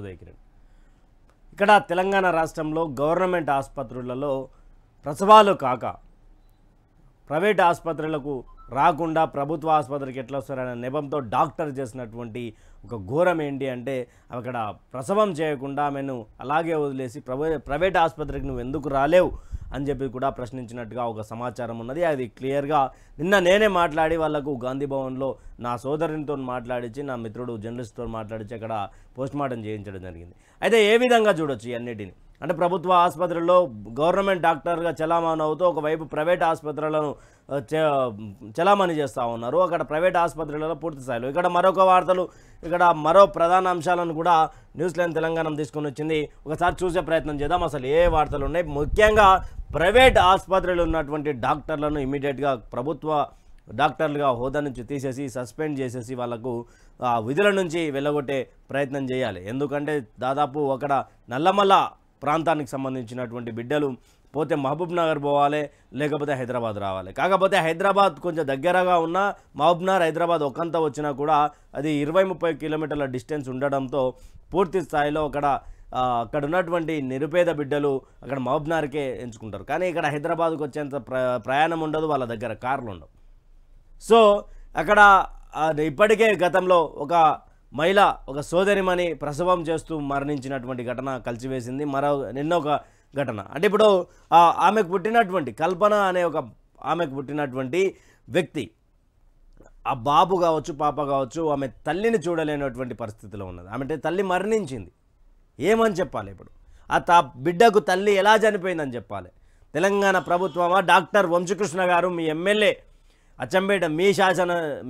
ఉదయకిరణ్. ఇక్కడ తెలంగాణ రాష్ట్రంలో గవర్నమెంట్ ఆసుపత్రులలో ప్రసవాలు కాక ప్రైవేట్ ఆసుపత్రులకు రాకుండా ప్రభుత్వ ఆసుపత్రికి ఎట్లా వస్తారనే నెపంతో డాక్టర్ చేసినటువంటి ఒక ఘోరం ఏంటి అంటే అక్కడ ప్రసవం చేయకుండా ఆమెను అలాగే వదిలేసి ప్రైవేట్ ఆసుపత్రికి నువ్వు ఎందుకు రాలేవు అని చెప్పి కూడా ప్రశ్నించినట్టుగా ఒక సమాచారం ఉన్నది. అది క్లియర్గా నిన్న నేనే మాట్లాడి వాళ్ళకు గాంధీ భవన్లో నా సోదరునితో మాట్లాడించి నా మిత్రుడు జర్నలిస్ట్తో మాట్లాడించి అక్కడ పోస్ట్మార్టం చేయించడం జరిగింది. అయితే ఏ విధంగా చూడొచ్చు ఈ అన్నిటిని అంటే ప్రభుత్వ ఆసుపత్రుల్లో గవర్నమెంట్ డాక్టర్గా చలామణి అవుతూ ఒకవైపు ప్రైవేట్ ఆసుపత్రులను చలామణి చేస్తూ ఉన్నారు. అక్కడ ప్రైవేట్ ఆసుపత్రులలో పూర్తి స్థాయిలో ఇక్కడ మరొక వార్తలు ఇక్కడ మరో ప్రధాన అంశాలను కూడా న్యూస్ లైన్ తెలంగాణ తీసుకొని వచ్చింది. ఒకసారి చూసే ప్రయత్నం చేద్దాం అసలు ఏ వార్తలు ఉన్నాయి. ముఖ్యంగా ప్రైవేట్ ఆసుపత్రులు ఉన్నటువంటి డాక్టర్లను ఇమీడియట్గా ప్రభుత్వ డాక్టర్లుగా హోదా నుంచి తీసేసి సస్పెండ్ చేసేసి వాళ్ళకు విధుల నుంచి వెళ్ళగొట్టే ప్రయత్నం చేయాలి. ఎందుకంటే దాదాపు అక్కడ నల్లమల్ల ప్రాంతానికి సంబంధించినటువంటి బిడ్డలు పోతే మహబూబ్ నగర్ పోవాలి, లేకపోతే హైదరాబాద్ రావాలి. కాకపోతే హైదరాబాద్ కొంచెం దగ్గరగా ఉన్న మహబూబ్ నగర్ హైదరాబాద్ ఒకంతా వచ్చినా కూడా అది 20-30 కిలోమీటర్ల డిస్టెన్స్ ఉండడంతో పూర్తి స్థాయిలో అక్కడ ఉన్నటువంటి నిరుపేద బిడ్డలు అక్కడ మహబూబ్ నగర్కే ఎంచుకుంటారు. కానీ ఇక్కడ హైదరాబాద్కు వచ్చేంత ప్రయాణం ఉండదు, వాళ్ళ దగ్గర కార్లు ఉండవు. సో అక్కడ ఇప్పటికే గతంలో ఒక మహిళ ఒక సోదరిమణి ప్రసవం చేస్తూ మరణించినటువంటి ఘటన కలిసివేసింది. నిన్న ఒక ఘటన అంటే ఇప్పుడు ఆమెకు పుట్టినటువంటి కల్పన అనే ఆమెకు పుట్టినటువంటి వ్యక్తి ఆ బాబు కావచ్చు పాప కావచ్చు ఆమె తల్లిని చూడలేనటువంటి పరిస్థితిలో ఉన్నది. ఆమె తల్లి మరణించింది. ఏమని చెప్పాలి ఇప్పుడు? ఆ బిడ్డకు తల్లి ఎలా చనిపోయిందని చెప్పాలి? తెలంగాణ ప్రభుత్వమా? డాక్టర్ వంశీకృష్ణ గారు మీ ఎమ్మెల్యే అచ్చంపేట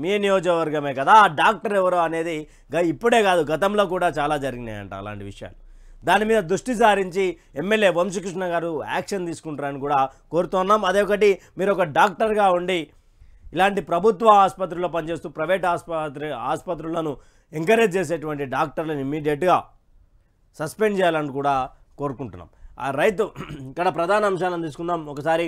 మీ నియోజకవర్గమే కదా, ఆ డాక్టర్ ఎవరో అనేది ఇప్పుడే కాదు గతంలో కూడా చాలా జరిగినాయంట అలాంటి విషయాలు. దాని మీద దృష్టి సారించి ఎమ్మెల్యే వంశీకృష్ణ గారు యాక్షన్ తీసుకుంటారని కూడా కోరుతున్నాం. అదే ఒకటి మీరు ఒక డాక్టర్గా ఉండి ఇలాంటి ప్రభుత్వ ఆసుపత్రుల్లో పనిచేస్తూ ప్రైవేట్ ఆసుపత్రులను ఎంకరేజ్ చేసేటువంటి డాక్టర్లను ఇమ్మీడియట్గా సస్పెండ్ చేయాలని కూడా కోరుకుంటున్నాం. ఆ రైతు ఇక్కడ ప్రధాన అంశాలను తీసుకుందాం ఒకసారి.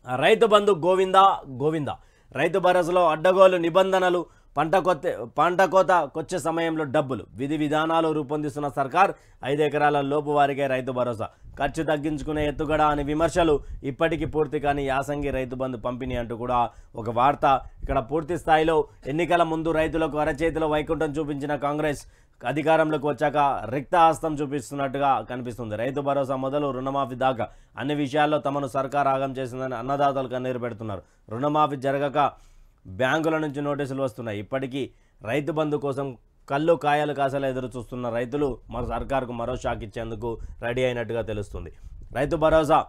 రైతు బంధు గోవిందా రైతు భరోసాలో అడ్డగోలు నిబంధనలు పంట కోతకొచ్చే సమయంలో డబ్బులు విధి విధానాలు రూపొందిస్తున్న సర్కార్ 5 ఎకరాల లోపు వారికే రైతు భరోసా ఖర్చు తగ్గించుకునే ఎత్తుగడ అని విమర్శలు ఇప్పటికీ పూర్తి కాని యాసంగి రైతు బంధు పంపిణీ అంటూ కూడా ఒక వార్త. ఇక్కడ పూర్తి స్థాయిలో ఎన్నికల ముందు రైతులకు అరచేతిలో వైకుంఠం చూపించిన కాంగ్రెస్ అధికారంలోకి వచ్చాక రిక్తహస్తం చూపిస్తున్నట్టుగా కనిపిస్తుంది. రైతు భరోసా మొదలు రుణమాఫీ దాకా అన్ని విషయాల్లో తమను సర్కార్ ఆగం చేసిందని అన్నదాతలు కన్నీరు పెడుతున్నారు. రుణమాఫీ జరగక బ్యాంకుల నుంచి నోటీసులు వస్తున్నాయి. ఇప్పటికీ రైతు బంధు కోసం కళ్ళు కాయలు కాసలు ఎదురు చూస్తున్న రైతులు సర్కార్కు మరో షాక్ ఇచ్చేందుకు రెడీ అయినట్టుగా తెలుస్తుంది. రైతు భరోసా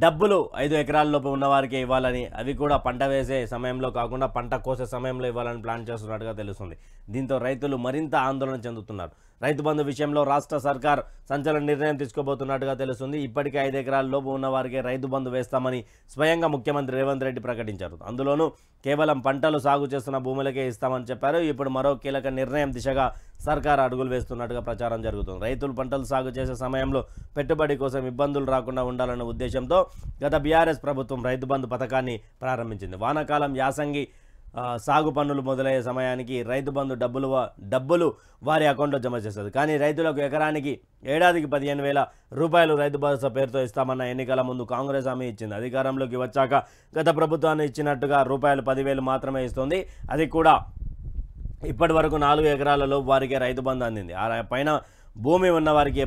డబ్బులు 5 ఎకరాల లోపు ఉన్నవారికే ఇవ్వాలని, అవి కూడా పంట వేసే సమయంలో కాకుండా పంట కోసే సమయంలో ఇవ్వాలని ప్లాన్ చేస్తున్నట్టుగా తెలుస్తుంది. దీంతో రైతులు మరింత ఆందోళన చెందుతున్నారు. రైతు బంధు విషయంలో రాష్ట్ర సర్కార్ సంచలన నిర్ణయం తీసుకోబోతున్నట్టుగా తెలుస్తుంది. ఇప్పటికే 5 ఎకరాల లోపు ఉన్నవారికే రైతు బంధు వేస్తామని స్వయంగా ముఖ్యమంత్రి రేవంత్ రెడ్డి ప్రకటించారు. అందులోనూ కేవలం పంటలు సాగు చేస్తున్న భూములకే ఇస్తామని చెప్పారు. ఇప్పుడు మరో కీలక నిర్ణయం దిశగా సర్కార్ అడుగులు వేస్తున్నట్టుగా ప్రచారం జరుగుతుంది. రైతులు పంటలు సాగు చేసే సమయంలో పెట్టుబడి కోసం ఇబ్బందులు రాకుండా ఉండాలన్న ఉద్దేశంతో గత బీఆర్ఎస్ ప్రభుత్వం రైతు బంధు పథకాన్ని ప్రారంభించింది. వానాకాలం యాసంగి సాగు పన్నులు మొదలయ్యే సమయానికి రైతు బంధు డబ్బులు వారి అకౌంట్లో జమ చేస్తుంది. కానీ రైతులకు ఎకరానికి ఏడాదికి 15,000 రూపాయలు రైతు భరోసా పేరుతో ఇస్తామన్న ఎన్నికల ముందు కాంగ్రెస్ హామీ ఇచ్చింది. అధికారంలోకి వచ్చాక గత ప్రభుత్వాన్ని ఇచ్చినట్టుగా రూపాయలు 10,000 మాత్రమే ఇస్తుంది. అది కూడా ఇప్పటి వరకు 4 ఎకరాలలో వారికి రైతు బంధు అందింది. ఆ పైన భూమి ఉన్న వారికి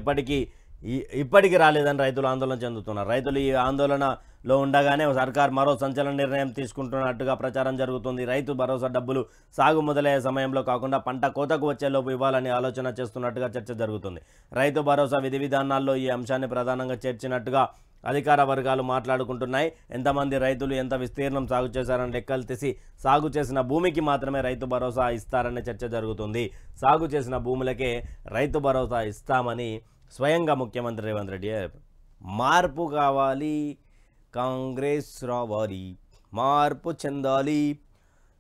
ఇప్పటికీ రాలేదని రైతులు ఆందోళన చెందుతున్నారు. రైతులు ఈ ఆందోళనలో ఉండగానే సర్కార్ మరో సంచలన నిర్ణయం తీసుకుంటున్నట్టుగా ప్రచారం జరుగుతుంది. రైతు భరోసా డబ్బులు సాగు మొదలయ్యే సమయంలో కాకుండా పంట కోతకు వచ్చేలోపు ఇవ్వాలని ఆలోచన చేస్తున్నట్టుగా చర్చ జరుగుతుంది. రైతు భరోసా విధి విధానాల్లో ఈ అంశాన్ని ప్రధానంగా చేర్చినట్టుగా అధికార వర్గాలు మాట్లాడుకుంటున్నాయి. ఎంతమంది రైతులు ఎంత విస్తీర్ణం సాగు చేశారని లెక్కలు తీసి సాగు చేసిన భూమికి మాత్రమే రైతు భరోసా ఇస్తారనే చర్చ జరుగుతుంది. సాగు చేసిన భూములకే రైతు భరోసా ఇస్తామని స్వయంగా ముఖ్యమంత్రి రేవంత్ రెడ్డి మార్పు కావాలి, కాంగ్రెస్ రావాలి, మార్పు చెందాలి,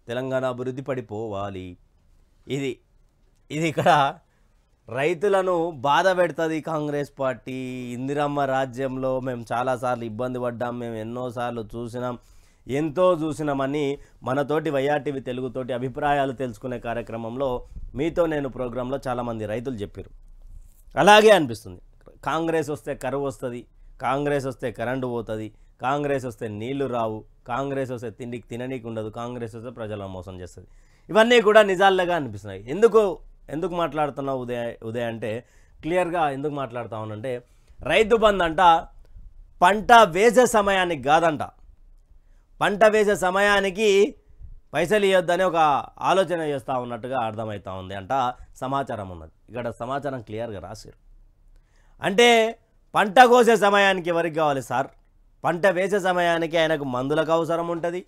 తెలంగాణ అభివృద్ధి పడిపోవాలి. ఇది ఇక్కడ రైతులను బాధ పెడుతుంది కాంగ్రెస్ పార్టీ. ఇందిరమ్మ రాజ్యంలో మేము చాలాసార్లు ఇబ్బంది పడ్డాం, మేము ఎన్నోసార్లు చూసినాం. ఎంతో చూసినామని మనతోటి వైఆర్టీవీ తెలుగుతోటి అభిప్రాయాలు తెలుసుకునే కార్యక్రమంలో మీతో నేను ప్రోగ్రాంలో చాలామంది రైతులు చెప్పారు. అలాగే అనిపిస్తుంది. కాంగ్రెస్ వస్తే కరువు వస్తుంది, కాంగ్రెస్ వస్తే కరెంటు పోతుంది, కాంగ్రెస్ వస్తే నీళ్లు రావు, కాంగ్రెస్ వస్తే తిండికి తిననీకి ఉండదు, కాంగ్రెస్ వస్తే ప్రజలను మోసం చేస్తుంది. ఇవన్నీ కూడా నిజాలుగా అనిపిస్తున్నాయి. ఎందుకు మాట్లాడుతున్నావు ఉదయ్ అంటే క్లియర్గా ఎందుకు మాట్లాడుతామనంటే రైతు బంధు అంట పంట వేసే సమయానికి కాదంట, పంట వేసే సమయానికి పైసలు ఇవ్వద్దని ఒక ఆలోచన చేస్తూ ఉన్నట్టుగా అర్థమవుతూ ఉంది అంట. సమాచారం ఉన్నది, ఇక్కడ సమాచారం క్లియర్గా రాశారు. అంటే పంట కోసే సమయానికి ఎవరికి కావాలి సార్? పంట వేసే సమయానికి ఆయనకు మందులకు అవసరం ఉంటుంది,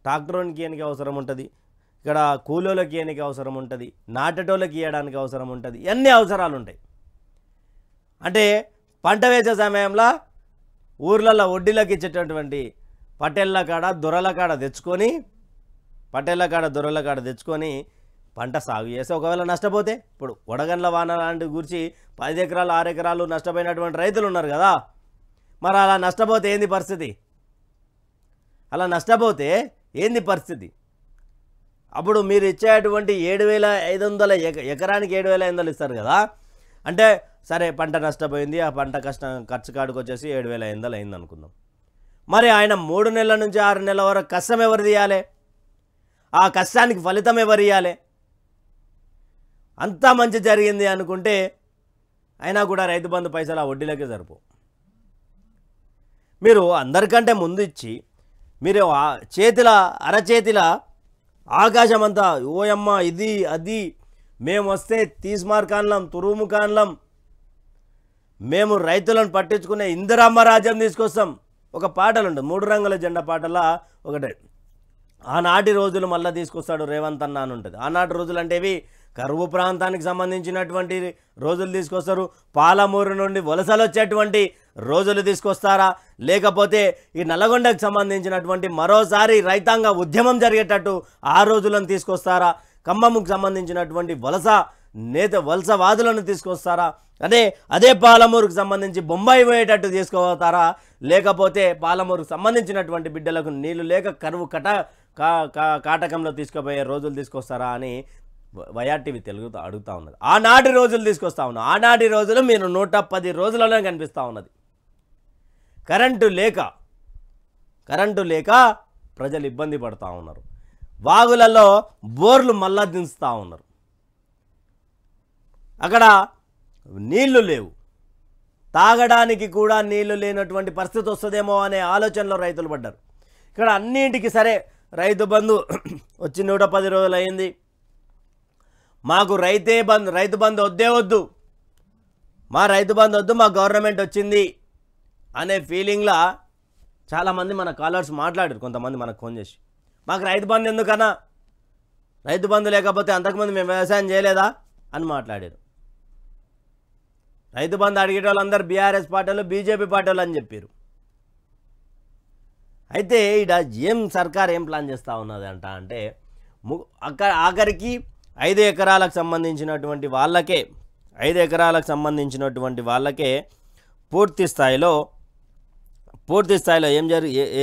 ట్రాక్టర్కి ఇయనికి అవసరం ఉంటుంది, ఇక్కడ కూలోళ్ళకి ఇయనికి అవసరం ఉంటుంది, నాటటోళ్ళకి ఇవ్వడానికి అవసరం ఉంటుంది, అన్ని అవసరాలు ఉంటాయి. అంటే పంట వేసే సమయంలో ఊర్లలో వడ్డీలకు ఇచ్చేటటువంటి పటేళ్ళ కాడ దొరల కాడ తెచ్చుకొని పంట సాగు చేస్తే ఒకవేళ నష్టపోతే, ఇప్పుడు వడగండ్ల వాన లాంటి గురించి 10 ఎకరాలు 6 ఎకరాలు నష్టపోయినటువంటి రైతులు ఉన్నారు కదా, మరి అలా నష్టపోతే ఏంది పరిస్థితి? అప్పుడు మీరు ఇచ్చేటువంటి 7,500 ఎకరానికి 7,500 ఇస్తారు కదా. అంటే సరే పంట నష్టపోయింది, ఆ పంట ఖర్చు కాడికి వచ్చేసి 7,500 అయింది అనుకుందాం. మరి ఆయన 3 నెలల నుంచి 6 నెలల వరకు కష్టం ఎవరు తీయాలి? ఆ కష్టానికి ఫలితం ఎవరు ఇవ్వాలి? అంతా మంచి జరిగింది అనుకుంటే అయినా కూడా రైతు బంధు పైసలు ఆ వడ్డీలకే సరిపో. మీరు అందరికంటే ముందు ఇచ్చి మీరు అరచేతిల ఆకాశం అంతా ఓయమ్మ ఇది అది మేము వస్తే తీస్మార్కాన్లం తురుముకాన్లం మేము రైతులను పట్టించుకునే ఇందిరమ్మ రాజ్యం తీసుకొస్తాం. ఒక పాటలు ఉంటుంది, 3 రంగుల జెండా పాటలా ఒకటే. ఆనాటి రోజులు మళ్ళీ తీసుకొస్తాడు రేవంత్ అన్న అని ఉంటుంది. ఆనాటి రోజులు అంటే ఇవి కరువు ప్రాంతానికి సంబంధించినటువంటి రోజులు తీసుకొస్తారు, పాలమూరు నుండి వలసలు వచ్చేటువంటి రోజులు తీసుకొస్తారా, లేకపోతే ఈ నల్లగొండకు సంబంధించినటువంటి మరోసారి రైతాంగ ఉద్యమం జరిగేటట్టు ఆ రోజులను తీసుకొస్తారా, ఖమ్మంకు సంబంధించినటువంటి వలసవాదులను తీసుకొస్తారా, అదే పాలమూరుకు సంబంధించి బొంబాయి పోయేటట్టు తీసుకుపోతారా, లేకపోతే పాలమూరుకు సంబంధించినటువంటి బిడ్డలకు నీళ్లు లేక కరువు కాటకంలో తీసుకుపోయే రోజులు తీసుకొస్తారా అని వైఆర్టీవీ తెలుగుతో అడుగుతూ ఉన్నది. ఆనాటి రోజులు తీసుకొస్తా ఉన్నా. ఆనాటి రోజులు మీరు 110 రోజులలో కనిపిస్తూ ఉన్నది. కరెంటు లేక ప్రజలు ఇబ్బంది పడుతూ ఉన్నారు. వాగులలో బోర్లు మళ్ళా దించుతూ ఉన్నారు. అక్కడ నీళ్లు లేవు, తాగడానికి కూడా నీళ్లు లేనటువంటి పరిస్థితి వస్తుందేమో అనే ఆలోచనలో రైతులు పడ్డారు. ఇక్కడ అన్నింటికి సరే రైతు బంధు వచ్చి 110 రోజులు అయింది, మాకు రైతు బంధు వద్దు, మా రైతు బంధు వద్దు, మా గవర్నమెంట్ వచ్చింది అనే ఫీలింగ్లా చాలామంది మన కాలర్స్ మాట్లాడారు. కొంతమంది మనకు ఫోన్ చేసి మాకు రైతు బంధు ఎందుకన్నా, రైతు బంధు లేకపోతే అంతకుముందు మేము వ్యవసాయం చేయలేదా అని మాట్లాడారు. రైతు బంధు అడిగే వాళ్ళందరూ బీఆర్ఎస్ పార్టీలు బీజేపీ పార్టీలు అని చెప్పారు. అయితే ఇక్కడ సర్కార్ ఏం ప్లాన్ చేస్తూ ఉన్నది అంటే ఆఖరికి 5 ఎకరాలకు సంబంధించినటువంటి వాళ్ళకే పూర్తి స్థాయిలో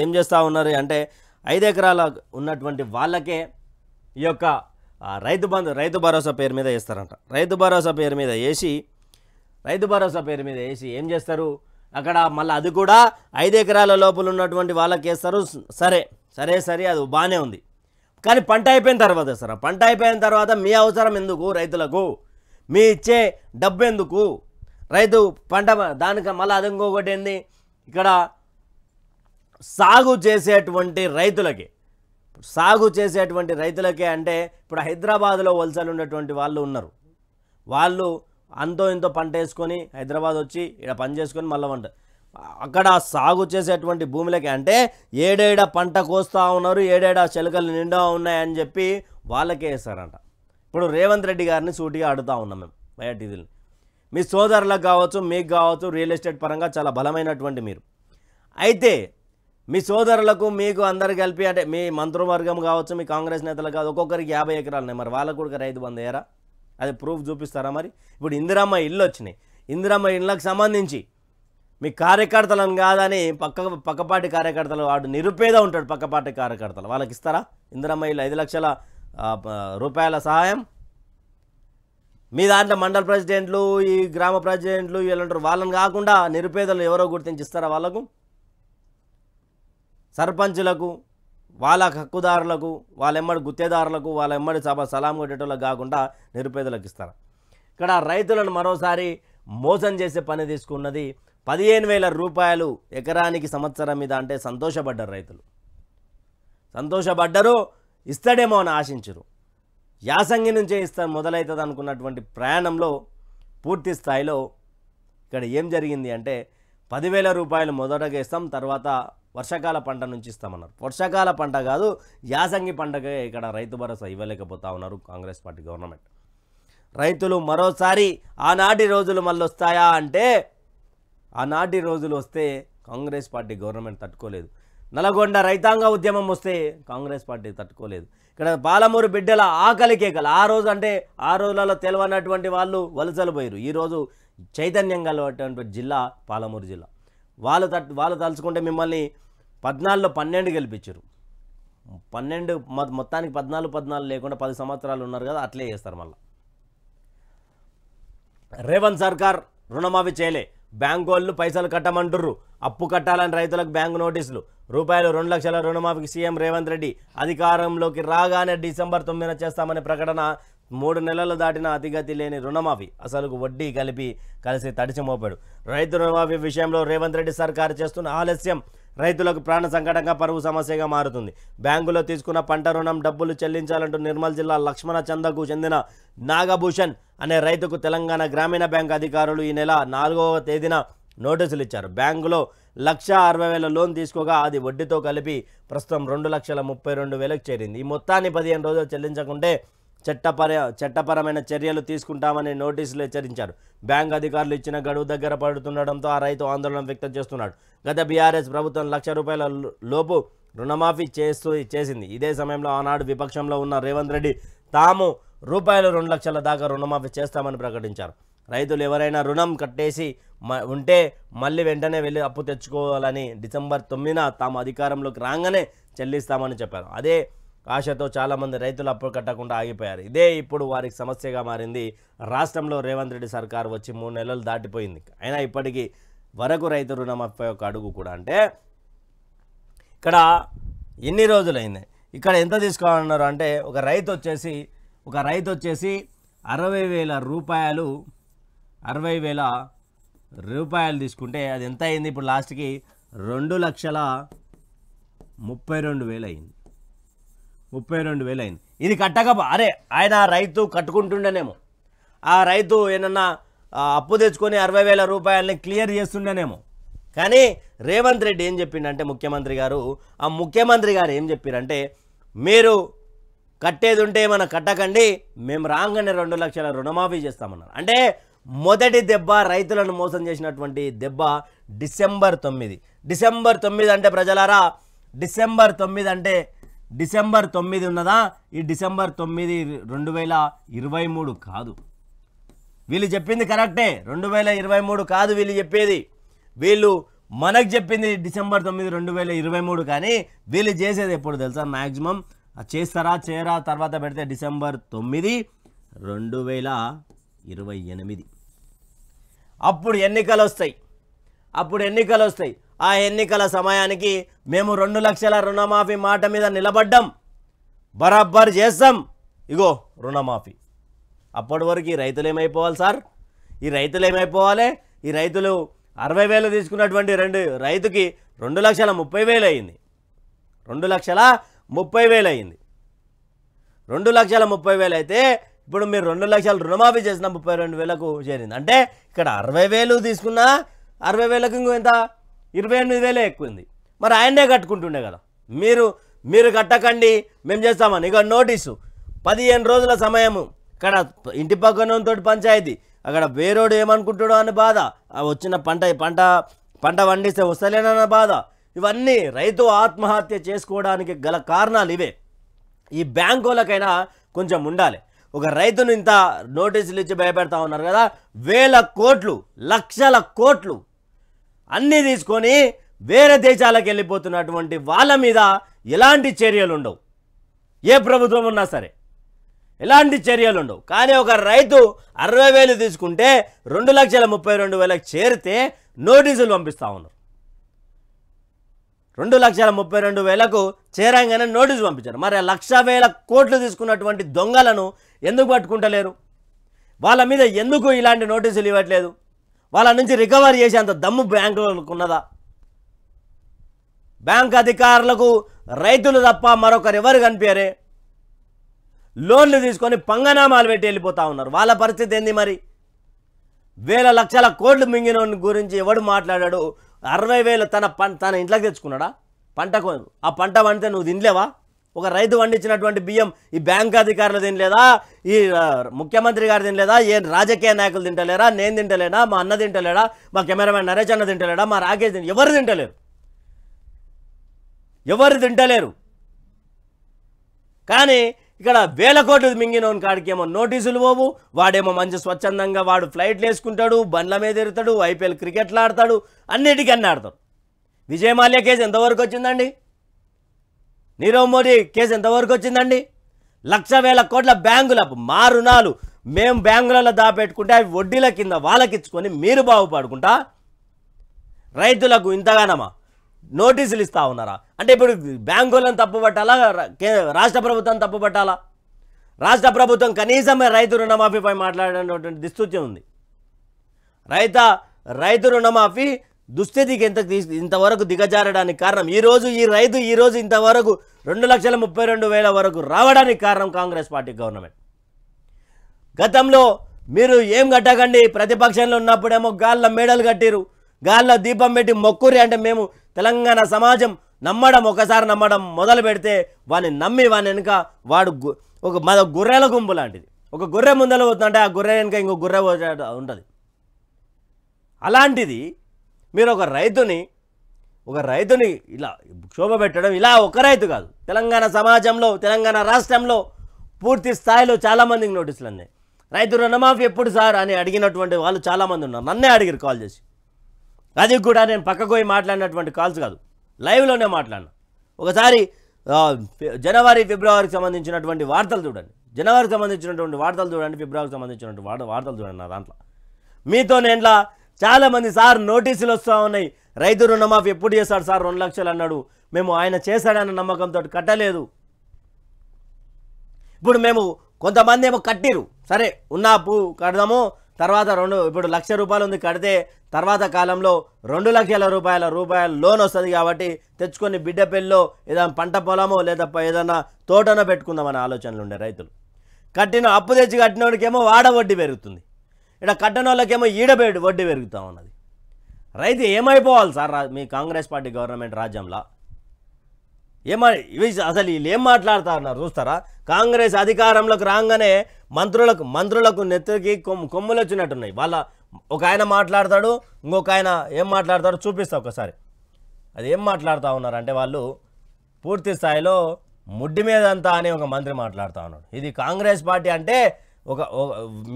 ఏం చేస్తూ ఉన్నారు అంటే 5 ఎకరాల ఉన్నటువంటి వాళ్ళకే ఈ యొక్క రైతు భరోసా పేరు మీద వేస్తారంట. రైతు భరోసా పేరు మీద వేసి ఏం చేస్తారు అక్కడ మళ్ళీ అది కూడా 5 ఎకరాల లోపల ఉన్నటువంటి వాళ్ళకి వేస్తారు. సరే అది బాగానే ఉంది. కానీ పంట అయిపోయిన తర్వాత మీ అవసరం ఎందుకు? రైతులకు మీ ఇచ్చే డబ్బు ఎందుకు? రైతు పంట దానికి మళ్ళీ అది ఇంకొకటి ఏంది, ఇక్కడ సాగు చేసేటువంటి రైతులకే అంటే ఇప్పుడు హైదరాబాద్లో వలసలు ఉన్నటువంటి వాళ్ళు ఉన్నారు. వాళ్ళు అంతో ఇంతో పంట వేసుకొని హైదరాబాద్ వచ్చి ఇక్కడ పని చేసుకొని మళ్ళీ అక్కడ సాగు చేసేటువంటి భూములకి అంటే ఏడేడ పంట కోస్తూ ఉన్నారు, ఏడేడ చెలకలు నిండా ఉన్నాయని చెప్పి వాళ్ళకే వేస్తారంట. ఇప్పుడు రేవంత్ రెడ్డి గారిని సూటిగా అడుగుతూ ఉన్నాం మేము వైఆర్టీవీని. మీ సోదరులకు కావచ్చు, మీకు కావచ్చు, రియల్ ఎస్టేట్ పరంగా చాలా బలమైనటువంటి మీరు. అయితే మీ సోదరులకు మీకు అందరు కలిపి అంటే మీ మంత్రివర్గం కావచ్చు, మీ కాంగ్రెస్ నేతలకు కావచ్చు, ఒక్కొక్కరికి 50 ఎకరాలు ఉన్నాయి. మరి వాళ్ళకు కూడా రైతు బంధు అయ్యారా? అది ప్రూఫ్ చూపిస్తారా? మరి ఇప్పుడు ఇందిరమ్మ ఇళ్ళు వచ్చినాయి. ఇందిరమ్మ ఇళ్ళకు సంబంధించి మీ కార్యకర్తలను కాదని పక్కపాటి కార్యకర్తలు వాడు నిరుపేద ఉంటాడు పక్కపాటి కార్యకర్తలు వాళ్ళకి ఇస్తారా ఇందిరమ్మ ఇల్లు 5 లక్షల రూపాయల సహాయం? మీ దాంట్లో మండల ప్రెసిడెంట్లు ఈ గ్రామ ప్రెసిడెంట్లు వీళ్ళంటారు వాళ్ళని కాకుండా నిరుపేదలు ఎవరో గుర్తించి ఇస్తారా వాళ్ళకు? సర్పంచులకు వాళ్ళ హక్కుదారులకు వాళ్ళెమ్మడి గుత్తేదారులకు వాళ్ళెమ్మడి సలాం కొట్టేటోళ్ళకు కాకుండా నిరుపేదలకు ఇస్తారా? ఇక్కడ రైతులను మరోసారి మోసం చేసే పని తీసుకున్నది 15,000 రూపాయలు ఎకరానికి సంవత్సరం మీద అంటే సంతోషపడ్డారు రైతులు. సంతోషపడ్డరు, ఇస్తాడేమో అని ఆశించరు. యాసంగి నుంచే ఇస్తారు మొదలవుతుంది అనుకున్నటువంటి ప్రయాణంలో పూర్తి స్థాయిలో ఇక్కడ ఏం జరిగింది అంటే 10,000 రూపాయలు మొదటగా ఇస్తాం, తర్వాత వర్షాకాల పంట నుంచి ఇస్తామన్నారు. వర్షాకాల పంట కాదు యాసంగి పంటకే ఇక్కడ రైతు భరోసా ఇవ్వలేకపోతా ఉన్నారు కాంగ్రెస్ పార్టీ గవర్నమెంట్. రైతులు మరోసారి ఆనాటి రోజులు మళ్ళీ వస్తాయా అంటే ఆనాటి రోజులు వస్తే కాంగ్రెస్ పార్టీ గవర్నమెంట్ తట్టుకోలేదు. నల్గొండ రైతాంగ ఉద్యమం వస్తే కాంగ్రెస్ పార్టీ తట్టుకోలేదు. ఇక్కడ పాలమూరు బిడ్డల ఆకలి కేకలు ఆ రోజు అంటే ఆ రోజులలో తెలియనటువంటి వాళ్ళు వలసలు పోయారు. ఈరోజు చైతన్యం కలవటువంటి జిల్లా పాలమూరు జిల్లా. వాళ్ళు తలుచుకుంటే మిమ్మల్ని 14లో 12 గెలిపించారు. 12 మొత్తానికి 14 లేకుండా 10 సంవత్సరాలు ఉన్నారు కదా, అట్లే చేస్తారు. మళ్ళీ రేవంత్ సర్కార్ రుణమాఫీ చేయలే, బ్యాంకు వాళ్ళు పైసలు కట్టమంటుర్రు, అప్పు కట్టాలని రైతులకు బ్యాంకు నోటీసులు, రూపాయలు 2 లక్షల రుణమాఫీకి సీఎం రేవంత్ రెడ్డి అధికారంలోకి రాగానే డిసెంబర్ 9న చేస్తామనే ప్రకటన. 3 నెలలు దాటిన అతిగతి లేని రుణమాఫీ, అసలుకు వడ్డీ కలిసి తడిచి మోపాడు. రైతు రుణమాఫీ విషయంలో రేవంత్ రెడ్డి సర్కారు చేస్తున్న ఆలస్యం రైతులకు ప్రాణ సంకటంగా పరువు సమస్యగా మారుతుంది. బ్యాంకులో తీసుకున్న పంట రుణం డబ్బులు చెల్లించాలంటూ నిర్మల్ జిల్లా లక్ష్మణ చందకు చెందిన నాగభూషణ్ అనే రైతుకు తెలంగాణ గ్రామీణ బ్యాంక్ అధికారులు ఈ నెల 4వ తేదీన నోటీసులు ఇచ్చారు. బ్యాంకులో 1,60,000 లోన్ తీసుకోగా అది వడ్డీతో కలిపి ప్రస్తుతం 2,32,000కు చేరింది. ఈ మొత్తాన్ని 15 రోజులు చెల్లించకుంటే చట్టపరమైన చర్యలు తీసుకుంటామని నోటీసులు హెచ్చరించారు. బ్యాంక్ అధికారులు ఇచ్చిన గడువు దగ్గర పడుతుండడంతో ఆ రైతు ఆందోళన వ్యక్తం చేస్తున్నాడు. గత బీఆర్ఎస్ ప్రభుత్వం 1,00,000 రూపాయల లోపు రుణమాఫీ చేసింది. ఇదే సమయంలో ఆనాడు విపక్షంలో ఉన్న రేవంత్ రెడ్డి తాము రూపాయలు 2 లక్షల దాకా రుణమాఫీ చేస్తామని ప్రకటించారు. రైతులు ఎవరైనా రుణం కట్టేసి ఉంటే మళ్ళీ వెంటనే వెళ్ళి అప్పు తెచ్చుకోవాలని డిసెంబర్ 9న తాము అధికారంలోకి రాగానే చెల్లిస్తామని చెప్పారు. అదే ఆశతో చాలామంది రైతులు అప్పు కట్టకుండా ఆగిపోయారు. ఇదే ఇప్పుడు వారికి సమస్యగా మారింది. రాష్ట్రంలో రేవంత్ రెడ్డి సర్కారు వచ్చి 3 నెలలు దాటిపోయింది. అయినా ఇప్పటికీ వరకు రైతు రుణమాఫీ ఒక అడుగు కూడా అంటే ఇక్కడ ఎన్ని రోజులైంది, ఇక్కడ ఎంత తీసుకోవాలన్నారు అంటే ఒక రైతు వచ్చేసి 60,000 రూపాయలు తీసుకుంటే అది ఎంత అయింది ఇప్పుడు లాస్ట్కి 2,32,000 అయింది. 32,000 అయింది. ఇది అరే ఆయన రైతు కట్టుకుంటుండేనేమో, ఆ రైతు ఏమన్నా అప్పు తెచ్చుకొని 60,000 రూపాయలని క్లియర్ చేస్తుండేనేమో. కానీ రేవంత్ రెడ్డి ఏం చెప్పిండంటే ముఖ్యమంత్రి గారు ఏం చెప్పారంటే మీరు కట్టేది ఉంటే ఏమైనా కట్టకండి, మేము రాగానే 2 లక్షల రుణమాఫీ చేస్తామన్నారు. అంటే మొదటి దెబ్బ రైతులను మోసం చేసినటువంటి దెబ్బ డిసెంబర్ 9 అంటే ప్రజలారా డిసెంబర్ 9 ఉన్నదా, ఈ డిసెంబర్ 9 2023 కాదు. వీళ్ళు చెప్పింది కరెక్టే, 2023 కాదు వీళ్ళు చెప్పేది. వీళ్ళు మనకు చెప్పింది డిసెంబర్ 9 2023 కానీ వీళ్ళు చేసేది ఎప్పుడు తెలుసా? మ్యాక్సిమం చేస్తారా చేయరా తర్వాత పెడితే డిసెంబర్ 9 2028 అప్పుడు ఎన్నికలు వస్తాయి. ఆ ఎన్నికల సమయానికి మేము 2 లక్షల రుణమాఫీ మాట మీద నిలబడ్డాం, బరాబర్ చేస్తాం, ఇగో రుణమాఫీ. అప్పటి వరకు ఈ రైతులు ఏమైపోవాలి సార్? ఈ రైతులు 60,000 తీసుకున్నటువంటి రైతుకి 2,30,000 అయింది. 2,30,000 అయింది. 2,30,000 అయితే ఇప్పుడు మీరు 2 లక్షల రుణమాఫీ చేసిన 32,000కు చేరింది. అంటే ఇక్కడ 60,000 తీసుకున్నా 60,000కి ఇంకో ఎంత 28,000 ఎక్కువైంది. మరి ఆయనే కట్టుకుంటుండే కదా. మీరు కట్టకండి మేము చేస్తామని ఇక నోటీసు 15 రోజుల సమయము. ఇక్కడ ఇంటి పక్కనతో పంచాయతీ, అక్కడ వేరోడు ఏమనుకుంటాడో అని బాధ, వచ్చిన పంట వండిస్తే వస్తలేనన్న బాధ. ఇవన్నీ రైతు ఆత్మహత్య చేసుకోవడానికి గల కారణాలు ఇవే. ఈ బ్యాంకులకైనా కొంచెం ఉండాలి. ఒక రైతును ఇంత నోటీసులు ఇచ్చి భయపెడతా ఉన్నారు కదా, 1,000 కోట్లు 1,00,000 కోట్లు అన్నీ తీసుకొని వేరే దేశాలకు వెళ్ళిపోతున్నటువంటి వాళ్ళ మీద ఎలాంటి చర్యలు ఉండవు. ఏ ప్రభుత్వం ఉన్నా సరే ఎలాంటి చర్యలు ఉండవు. కానీ ఒక రైతు 60,000 తీసుకుంటే 2,32,000 చేరితే నోటీసులు పంపిస్తూ ఉన్నారు. 2,32,000 చేరంగానే నోటీసు పంపించారు. మరి 1,00,000 కోట్లు తీసుకున్నటువంటి దొంగలను ఎందుకు పట్టుకుంటలేరు? వాళ్ళ మీద ఎందుకు ఇలాంటి నోటీసులు ఇవ్వట్లేదు? వాళ్ళ నుంచి రికవరీ చేసేంత దమ్ము బ్యాంకులకు ఉన్నదా? బ్యాంక్ అధికారులకు రైతులు తప్ప మరొకరు ఎవరు కనిపించరే? లోన్లు తీసుకొని పంగనామాలు పెట్టి వెళ్ళిపోతూ ఉన్నారు. వాళ్ళ పరిస్థితి ఏంది? మరి వేల లక్షల కోట్లు మింగిన గురించి ఎవడు మాట్లాడాడు? 60,000 తన ఇంట్లోకి తెచ్చుకున్నాడా? ఆ పంట పండితే నువ్వు తినలేవా? ఒక రైతు పండించినటువంటి బియ్యం ఈ బ్యాంక్ అధికారులు తినలేదా? ఈ ముఖ్యమంత్రి గారు తినలేదా? ఏ రాజకీయ నాయకులు తింటలేరా? నేను తింటలేనా? మా అన్న తింటలేడా? మా కెమెరామెన్ నరేష్ అన్న తింటలేడా? మా రాకేష్ ఎవరు తింటలేరు. కానీ ఇక్కడ వేల కోట్లు మింగినోని కాడికి ఏమో నోటీసులు పోవు. వాడేమో మంచి స్వచ్ఛందంగా వాడు ఫ్లైట్లు వేసుకుంటాడు, బండ్ల మీద తిరుగుతాడు, ఐపీఎల్ క్రికెట్లు ఆడతాడు, అన్నిటికీ అన్నీ ఆడతాడు. విజయ్ మాల్యా కేసు ఎంతవరకు వచ్చిందండి? నీరవ్ మోడీ కేసు ఎంతవరకు వచ్చిందండి? 1,00,000 కోట్ల బ్యాంకుల మా రుణాలు మేము బ్యాంకులలో దాపెట్టుకుంటే అవి వడ్డీల కింద వాళ్ళకిచ్చుకొని మీరు బాగుపడుకుంటా రైతులకు ఇంతగానమా నోటీసులు ఇస్తూ ఉన్నారా? అంటే ఇప్పుడు బ్యాంకులను తప్పుపట్టాలా? రాష్ట్ర ప్రభుత్వం తప్పుపట్టాలా? రాష్ట్ర ప్రభుత్వం కనీసం రైతు రుణమాఫీపై మాట్లాడేటువంటి దుస్థితి ఉంది. రైతు రుణమాఫీ దుస్థితికి ఇంతవరకు దిగజారడానికి కారణం ఈ రైతు ఇంతవరకు 2,32,000 వరకు రావడానికి కారణం కాంగ్రెస్ పార్టీ గవర్నమెంట్. గతంలో మీరు ఏం కట్టకండి, ప్రతిపక్షంలో ఉన్నప్పుడేమో గాళ్ళ మేడలు కట్టిరు, గాళ్ళ దీపం పెట్టి మొక్కురి అంటే మేము తెలంగాణ సమాజం ఒకసారి నమ్మడం మొదలు పెడితే వాడిని నమ్మి వాని వెనుక వాడు మన గొర్రెల గుంపు లాంటిది. ఒక గొర్రె ముందర పోతుందంటే ఆ గొర్రె వెనుక ఇంకో గొర్రె ఉంటుంది. అలాంటిది మీరు ఒక రైతుని ఇలా క్షోభ పెట్టడం, ఇలా ఒక రైతు కాదు, తెలంగాణ సమాజంలో తెలంగాణ రాష్ట్రంలో పూర్తి స్థాయిలో చాలామందికి నోటీసులు అన్నాయి. రైతు రుణమాఫీ ఎప్పుడు సార్ అని అడిగినటువంటి వాళ్ళు చాలామంది ఉన్నారు. నన్నే అడిగారు కాల్ చేసి. అది కూడా నేను పక్కకు పోయి మాట్లాడినటువంటి కాల్స్ కాదు, లైవ్లోనే మాట్లాడినా. ఒకసారి జనవరి ఫిబ్రవరికి సంబంధించినటువంటి వార్తలు చూడండి, ఫిబ్రవరికి సంబంధించినటువంటి వార్తలు చూడండి. నా దాంట్లో మీతో నేను చాలామంది సార్ నోటీసులు వస్తూ ఉన్నాయి, రైతు రుణమాఫీ ఎప్పుడు చేస్తాడు సార్, 2 లక్షలు అన్నాడు, మేము ఆయన చేశాడన్న నమ్మకంతో కట్టలేదు. ఇప్పుడు మేము కొంతమంది ఏమో కట్టిరు, సరే ఉన్న అప్పు కడదాము, తర్వాత ఇప్పుడు ₹1,00,000 ఉంది కడితే తర్వాత కాలంలో ₹2,00,000 లోన్ వస్తుంది కాబట్టి తెచ్చుకొని బిడ్డ పెళ్ళిలో ఏదైనా పంట పొలమో లేదా ఏదైనా తోటనో పెట్టుకుందామనే ఆలోచనలు ఉండే రైతులు. అప్పు తెచ్చి కట్టినోడికేమో వాడ వడ్డీ పెరుగుతుంది, ఇక్కడ కట్టని వాళ్ళకేమో ఈడబెట్టి వడ్డీ పెరుగుతూ ఉన్నది. రైతు ఏమైపోవాలి సార్ మీ కాంగ్రెస్ పార్టీ గవర్నమెంట్ రాజ్యంలో? అసలు వీళ్ళు ఏం మాట్లాడుతా ఉన్నారు చూస్తారా? కాంగ్రెస్ అధికారంలోకి రాగానే మంత్రులకు నెత్తికి కొమ్ములు వచ్చినట్టున్నాయి. ఒక ఆయన మాట్లాడతాడు, ఇంకొక ఆయన ఏం మాట్లాడతాడో చూపిస్తా ఒకసారి. అది ఏం మాట్లాడుతూ ఉన్నారంటే వాళ్ళు పూర్తి స్థాయిలో ముడ్డి మీదంతా అని ఒక మంత్రి మాట్లాడుతూ ఉన్నాడు. ఇది కాంగ్రెస్ పార్టీ అంటే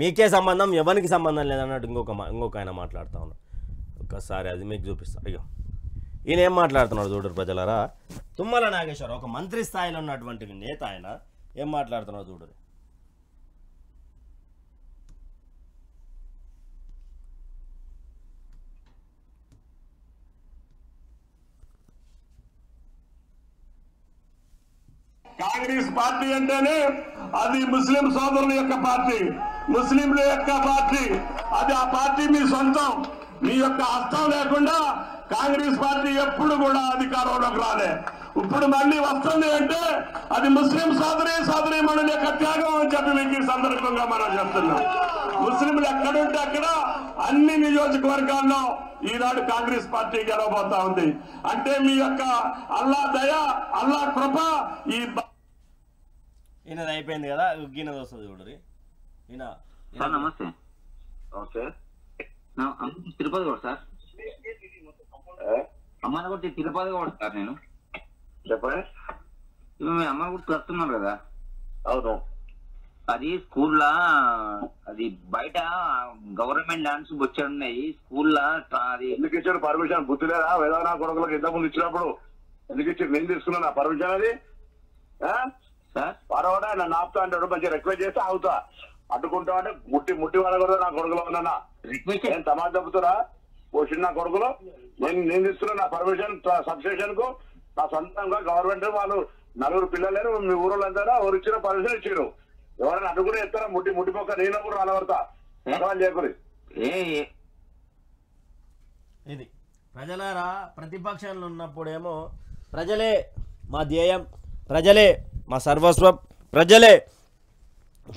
మీకే సంబంధం, ఎవరికి సంబంధం లేదన్నట్టు ఇంకొక ఆయన మాట్లాడుతూ ఉన్నాడు. ఒకసారి అది మీకు చూపిస్తా. అయ్యో ఈయన ఏం మాట్లాడుతున్నాడు చూడరు ప్రజలరా. తుమ్మల నాగేశ్వరరావు ఒక మంత్రి స్థాయిలో ఉన్నటువంటి నేత, ఆయన ఏం మాట్లాడుతున్నాడు చూడరు. కాంగ్రెస్ పార్టీ అంటేనే అది ముస్లిం సోదరుల యొక్క పార్టీ, ముస్లింల యొక్క పార్టీ. అది ఆ పార్టీ మీ సొంతం, మీ యొక్క హస్తం లేకుండా కాంగ్రెస్ పార్టీ ఎప్పుడు కూడా అధికారంలోకి రాలే. ఇప్పుడు మళ్ళీ వస్తుంది అంటే అది ముస్లిం సోదరీమణుల యొక్క త్యాగం అని చెప్పి మీకు ఈ సందర్భంగా మనం చెప్తున్నాం. ముస్లింలు ఎక్కడుంటే అక్కడ అన్ని నియోజకవర్గాల్లో ఈనాడు కాంగ్రెస్ పార్టీ గెలవబోతా ఉంది. అంటే మీ యొక్క అల్లా దయ, అల్లా కృప ఈయనది అయిపోయింది కదా, ఈయనది వస్తుంది చూడరి. నమస్తే. ఓకే తిరుపతి కూడా సార్, అమ్మాయి కూడా తిరుపతి కూడా సార్. నేను చెప్పండి. మీ అమ్మాయి కూడా వస్తున్నారు కదా? అవును. అది స్కూల్లా అది బయట గవర్నమెంట్ ల్యాండ్స్ బొచ్చాడు ఉన్నాయి స్కూల్లో అది ఎందుకు ఇచ్చారు పర్మిషన్? బుద్ధి లేదా? వేదనా కొడుకులకు ఇంతకుముందు ఇచ్చినప్పుడు ఎందుకు ఇచ్చారు? నేను తీసుకున్నా పర్మిషన్ అది. సార్ పరవాడా నన్ను ఆపుతా అంటాడు, మంచిగా రిక్వెస్ట్ చేస్తే ఆగుతా. అడ్డుకుంటా అంటే ముట్టి వాడకూడదు నా కొడుకులో ఉన్నా. రిక్వెస్ట్ నేను సమాజ్ చెబుతున్నా ఓ చిన్న కొడుకులో నేను తీసుకున్నా నా పర్మిషన్ సబ్స్టేషన్ కు. నా సొంతంగా గవర్నమెంట్ వాళ్ళు 4 పిల్లలు లేరు, మీ ఊరోళ్ళు అంటారా ఎవరు ఇచ్చిన పర్మిషన్ ఇచ్చారు. ఎవరైనా అడ్డుకుని ఎత్తారా? ముట్టి పక్క నేను కూడా రాలవడతా చేయకూరి. ఇది ప్రజలారా, ప్రతిపక్షంలో ఉన్నప్పుడేమో ప్రజలే మా ధ్యేయం, ప్రజలే మా సర్వస్వం,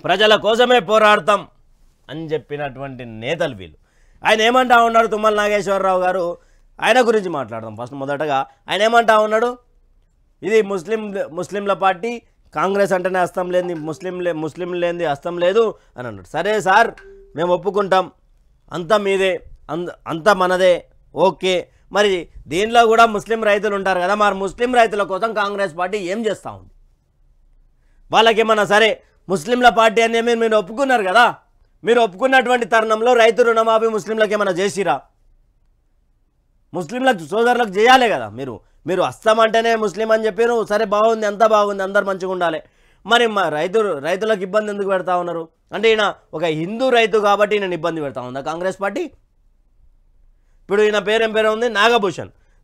ప్రజల కోసమే పోరాడతాం అని చెప్పినటువంటి నేతలు వీళ్ళు. ఆయన ఏమంటా ఉన్నాడు? తుమ్మల నాగేశ్వరరావు గారు, ఆయన గురించి మాట్లాడదాం ఫస్ట్. మొదటగా ఆయన ఏమంటా ఉన్నాడు? ఇది ముస్లింల పార్టీ, కాంగ్రెస్ అంటేనే హస్తం లేని, ముస్లిం లేనిది హస్తం లేదు అని అన్నాడు. సరే సార్, మేము ఒప్పుకుంటాం, అంతా మీదే, అంతా మనదే, ఓకే. మరి దీనిలో కూడా ముస్లిం రైతులు ఉంటారు కదా, మరి ముస్లిం రైతుల కోసం కాంగ్రెస్ పార్టీ ఏం చేస్తూ ఉంది? వాళ్ళకేమన్నా సరే ముస్లింల పార్టీ అని మీరు ఒప్పుకున్నారు కదా, మీరు ఒప్పుకున్నటువంటి తరుణంలో రైతు రుణమాఫీ ముస్లింలకు ఏమైనా చేసిరా? ముస్లింలకు సోదరులకు చేయాలి కదా. మీరు హస్తం అంటేనే ముస్లిం అని చెప్పారు, సరే బాగుంది, అంతా బాగుంది, అందరు మంచిగా ఉండాలి. మరి రైతులకు ఇబ్బంది ఎందుకు పెడతా ఉన్నారు? అంటే ఈయన ఒక హిందూ రైతు కాబట్టి ఈయన ఇబ్బంది పెడతా ఉందా కాంగ్రెస్ పార్టీ? ఇప్పుడు ఈయన పేరేం పేరు ఉంది?